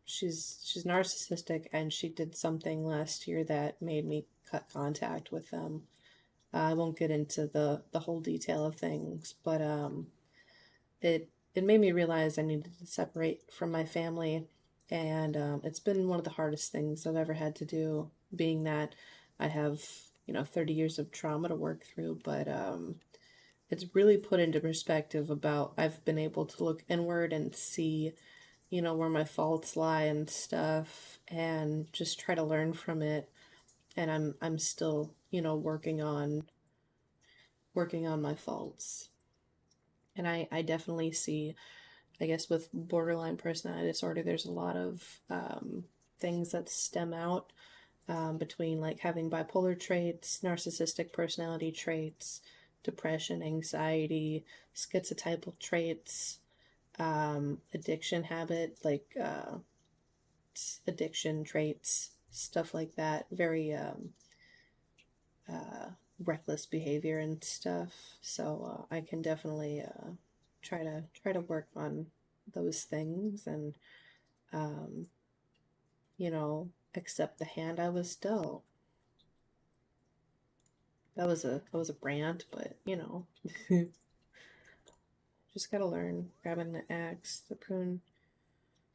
she's narcissistic, and she did something last year that made me cut contact with them. I won't get into the whole detail of things, but it made me realize I needed to separate from my family, and it's been one of the hardest things I've ever had to do, being that I have 30 years of trauma to work through. But it's really put into perspective about I've been able to look inward and see where my faults lie and stuff, and just try to learn from it. And I'm still working on my faults. And I definitely see, I guess, with borderline personality disorder, there's a lot of things that stem out between like having bipolar traits, narcissistic personality traits, depression, anxiety, schizotypal traits, addiction habit, like addiction traits, stuff like that. Very reckless behavior and stuff. So I can definitely try to work on those things, and um, accept the hand I was dealt. That was a brand, but just gotta learn. Grabbing the axe, the prune,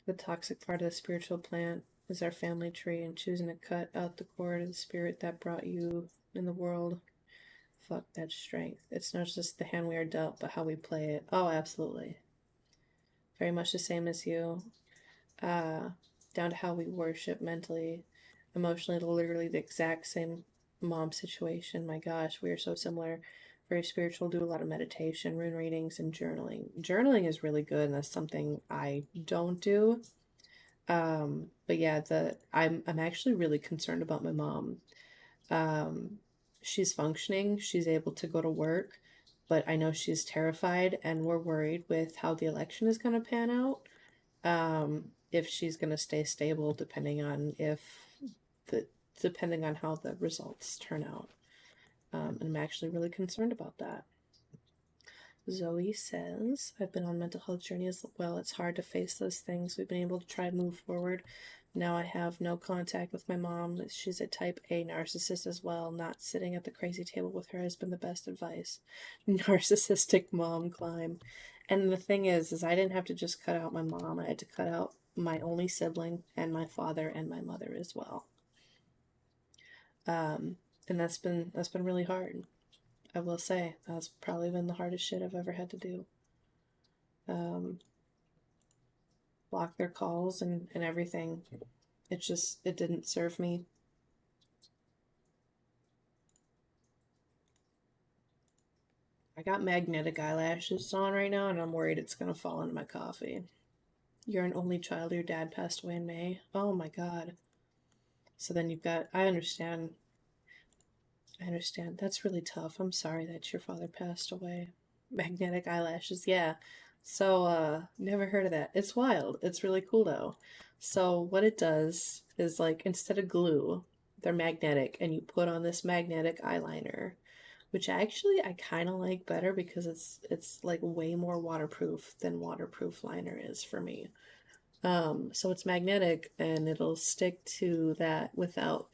the toxic part of the spiritual plant is our family tree, and choosing to cut out the cord of the spirit that brought you in the world. Fuck that strength. It's not just the hand we are dealt, but how we play it. Oh, absolutely. Very much the same as you. Down to how we worship mentally, emotionally, literally the exact same mom situation. My gosh, we are so similar. Very spiritual, do a lot of meditation, rune readings, and journaling. Journaling is really good, and that's something I don't do. But yeah, I'm actually really concerned about my mom. She's functioning, she's able to go to work, but I know she's terrified, and we're worried with how the election is going to pan out. If she's going to stay stable, depending on how the results turn out. And I'm actually really concerned about that. Zoe says, I've been on mental health journey as well. It's hard to face those things. We've been able to try to move forward. Now I have no contact with my mom. She's a type A narcissist as well. Not sitting at the crazy table with her has been the best advice. Narcissistic mom climb. And the thing is I didn't have to just cut out my mom. I had to cut out my only sibling and my father and my mother as well. And that's been really hard. I will say that's probably been the hardest shit I've ever had to do. Block their calls and everything. It didn't serve me. I got magnetic eyelashes on right now, and I'm worried it's gonna fall into my coffee. You're an only child. Your dad passed away in May. Oh my god. So then you've got, I understand. That's really tough. I'm sorry that your father passed away. Magnetic eyelashes, yeah. So, never heard of that. It's wild. It's really cool though. So what it does is like instead of glue, they're magnetic, and you put on this magnetic eyeliner, which actually I kind of like better because it's like way more waterproof than waterproof liner is for me. So it's magnetic, and it'll stick to that without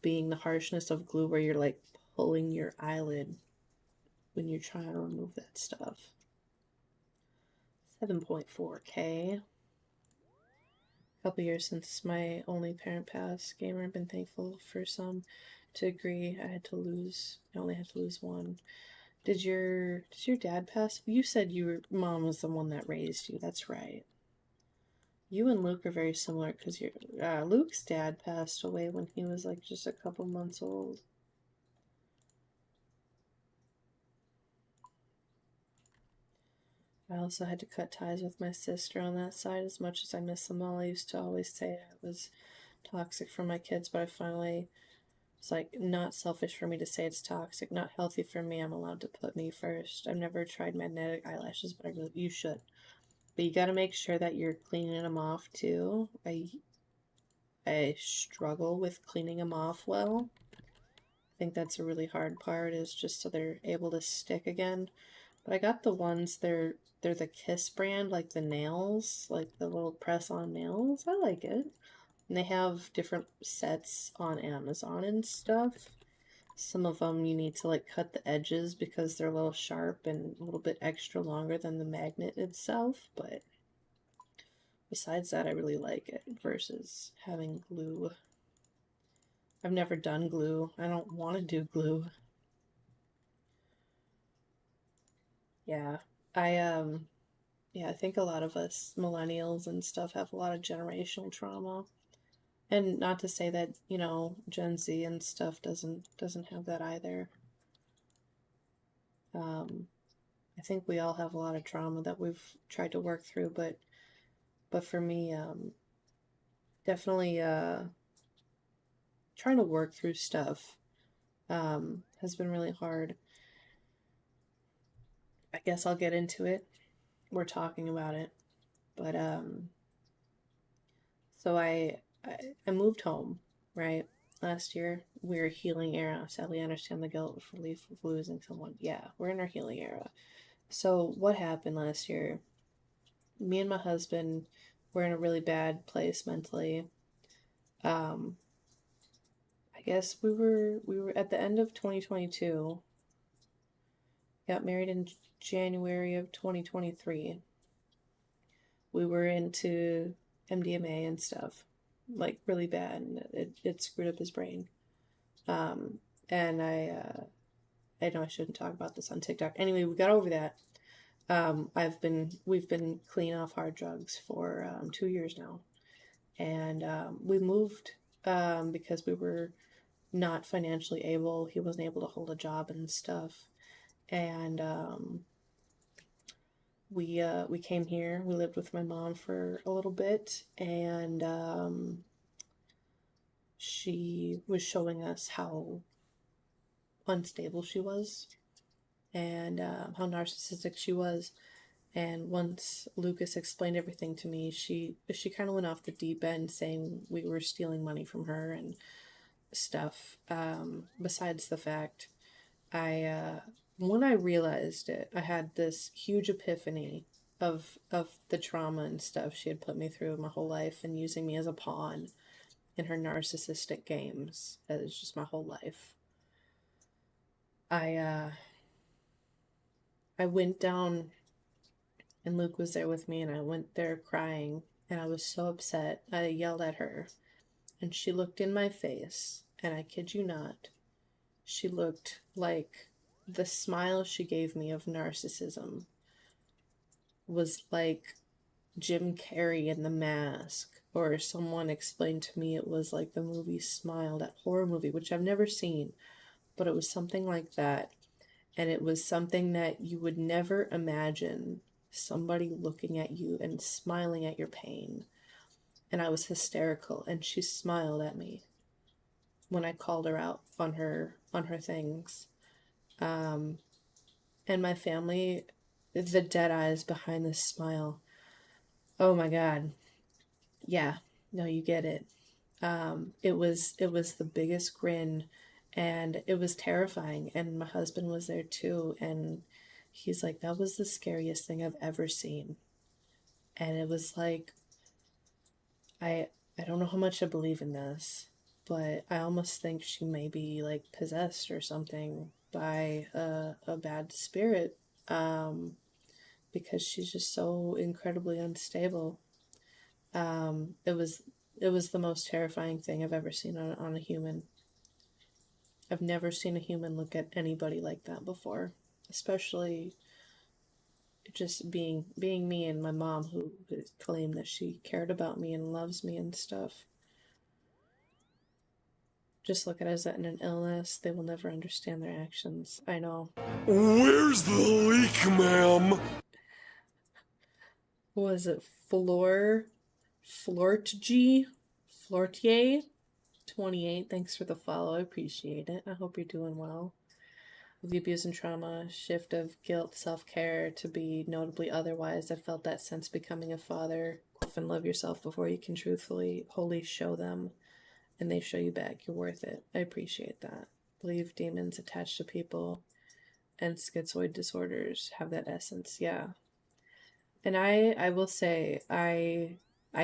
being the harshness of glue where you're like pulling your eyelid when you're trying to remove that stuff. 7.4K. Couple years since my only parent passed. Gamer, been thankful for some to agree. I only had to lose one. Did your dad pass? You said your mom was the one that raised you. That's right. You and Luke are very similar because Luke's dad passed away when he was like just a couple months old. I also had to cut ties with my sister on that side. As much as I miss them all, I used to always say I was toxic for my kids, but I finally, it's like not selfish for me to say it's toxic, not healthy for me. I'm allowed to put me first. I've never tried magnetic eyelashes, but you should. But you got to make sure that you're cleaning them off too. I struggle with cleaning them off well. I think that's a really hard part, is just so they're able to stick again. But I got the ones, they're the Kiss brand, like the nails, like the little press-on nails. I like it. And they have different sets on Amazon and stuff. Some of them you need to like cut the edges because they're a little sharp and a little bit extra longer than the magnet itself, but besides that, I really like it versus having glue. I've never done glue. I don't want to do glue. Yeah. I think a lot of us millennials and stuff have a lot of generational trauma. And not to say that, you know, Gen Z and stuff doesn't have that either. I think we all have a lot of trauma that we've tried to work through, but for me, definitely trying to work through stuff has been really hard. I guess I'll get into it. We're talking about it. But so I moved home, right? Last year. We're healing era. Sadly, I understand the guilt for losing someone. Yeah, we're in our healing era. So what happened last year? Me and my husband were in a really bad place mentally. I guess we were at the end of 2022. Got married in January of 2023. We were into MDMA and stuff, like really bad, and it screwed up his brain. And I know I shouldn't talk about this on TikTok. Anyway, we got over that. We've been clean off hard drugs for 2 years now, and we moved because we were not financially able. He wasn't able to hold a job and stuff, and we came here. We lived with my mom for a little bit, and she was showing us how unstable she was and how narcissistic she was. And once Lucas explained everything to me, she kind of went off the deep end, saying we were stealing money from her and stuff. Besides the fact, when I realized it, I had this huge epiphany of the trauma and stuff she had put me through my whole life and using me as a pawn in her narcissistic games. That is just my whole life. I went down, and Luke was there with me, and I went there crying, and I was so upset. I yelled at her, and she looked in my face, and I kid you not, she looked like the smile she gave me of narcissism was like Jim Carrey in The Mask, or someone explained to me it was like the movie Smile, that horror movie, which I've never seen, but it was something like that. And it was something that you would never imagine, somebody looking at you and smiling at your pain. And I was hysterical, and she smiled at me when I called her out on her things. And my family, the dead eyes behind this smile. Oh my God. Yeah, no, you get it. It was the biggest grin, and it was terrifying. And my husband was there too, and he's like, that was the scariest thing I've ever seen. And it was like, I don't know how much I believe in this, but I almost think she may be like possessed or something by a bad spirit, because she's just so incredibly unstable. It was the most terrifying thing I've ever seen on a human. I've never seen a human look at anybody like that before, especially just being me and my mom, who claimed that she cared about me and loves me and stuff. Just look at us as an illness. They will never understand their actions. I know. Where's the leak, ma'am? What was it? Flortier 28. Thanks for the follow. I appreciate it. I hope you're doing well. The abuse and trauma, shift of guilt, self-care to be notably otherwise. I felt that since becoming a father. Often love yourself before you can truthfully, wholly show them, and they show you back. You're worth it. I appreciate that. Believe demons attached to people and schizoid disorders have that essence. Yeah. And I will say, I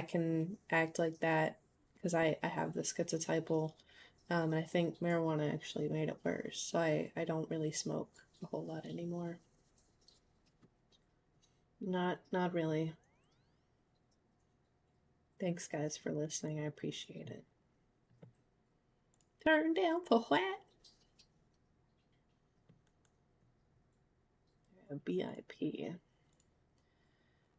can act like that because I have the schizotypal. And I think marijuana actually made it worse. So I don't really smoke a whole lot anymore. Not really. Thanks guys for listening. I appreciate it. Turn down for what? BIP.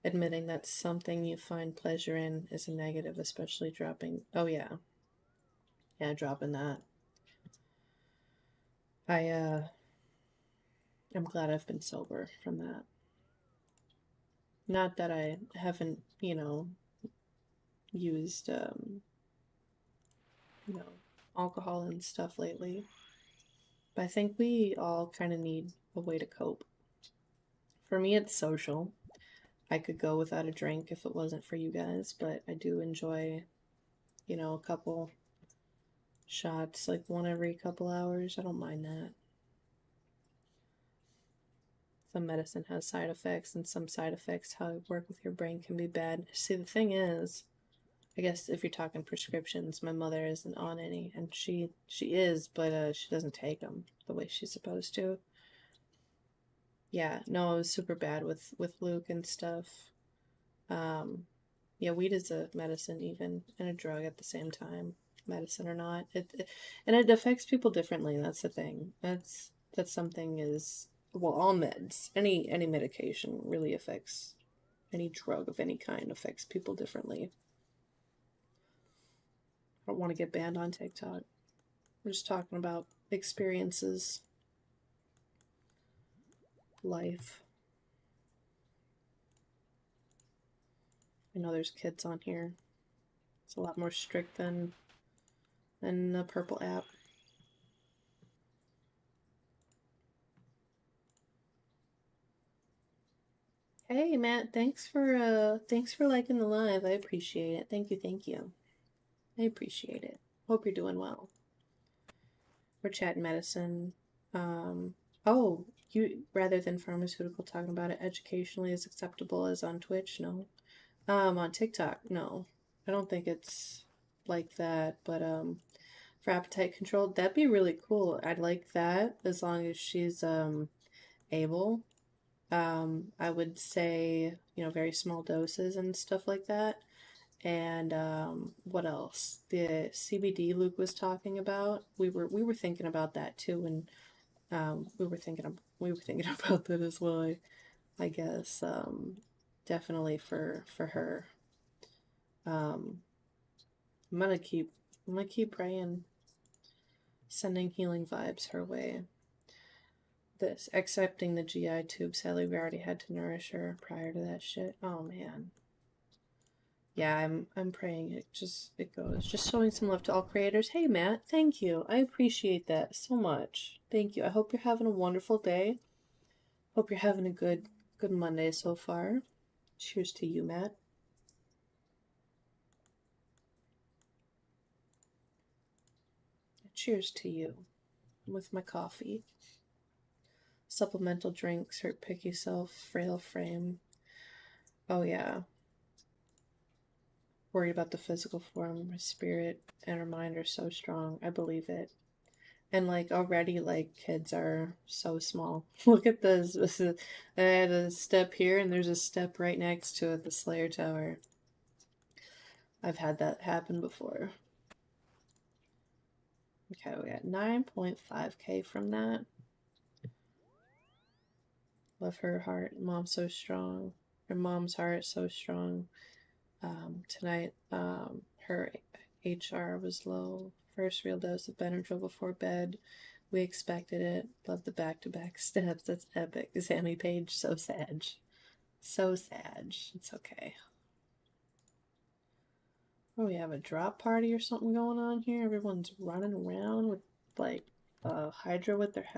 Admitting that something you find pleasure in is a negative, especially dropping. Oh yeah. Yeah, dropping that. I'm glad I've been sober from that. Not that I haven't, used, alcohol and stuff lately. But I think we all kind of need a way to cope. For me, it's social. I could go without a drink if it wasn't for you guys, but I do enjoy, a couple shots, like one every couple hours. I don't mind that. Some medicine has side effects, and some side effects, how it work with your brain, can be bad. See, the thing is, I guess if you're talking prescriptions, my mother isn't on any, and she is, but she doesn't take them the way she's supposed to. Yeah, no, it was super bad with Luke and stuff. Yeah, weed is a medicine even, and a drug at the same time, medicine or not. And it affects people differently. That's the thing. That's something is, well, all meds, any medication really affects, any drug of any kind affects people differently. I don't want to get banned on TikTok. We're just talking about experiences, life. I know there's kids on here. It's a lot more strict than the purple app. Hey Matt, thanks for liking the live. I appreciate it. Thank you. I appreciate it. Hope you're doing well. We're chatting medicine. Oh, you, rather than pharmaceutical, talking about it educationally as acceptable as on Twitch? No. On TikTok, no. I don't think it's like that, but for appetite control, that'd be really cool. I'd like that as long as she's able. I would say, very small doses and stuff like that. And what else? The CBD Luke was talking about. We were thinking about that too, and we were thinking about that as well. I guess definitely for her. I'm gonna keep praying, sending healing vibes her way. This accepting the GI tube. Sadly, we already had to nourish her prior to that shit. Oh man. Yeah, I'm praying it goes. Just showing some love to all creators. Hey Matt, thank you. I appreciate that so much. Thank you. I hope you're having a wonderful day. Hope you're having a good Monday so far. Cheers to you, Matt. Cheers to you. With my coffee. Supplemental drinks hurt picky self, frail frame. Oh yeah. worried about the physical form. Her spirit and her mind are so strong. I believe it. And like already, like kids are so small. Look at this. I had a step here, and there's a step right next to it, the Slayer Tower. I've had that happen before. Okay, we got 9.5k from that. Love her heart. Mom's so strong. Her mom's heart so strong. Tonight, her HR was low. First real dose of Benadryl before bed. We expected it. Love the back-to-back steps. That's epic. Sammy Page, so sad. So sad. It's okay. Oh, we have a drop party or something going on here. Everyone's running around with like Hydra with their head.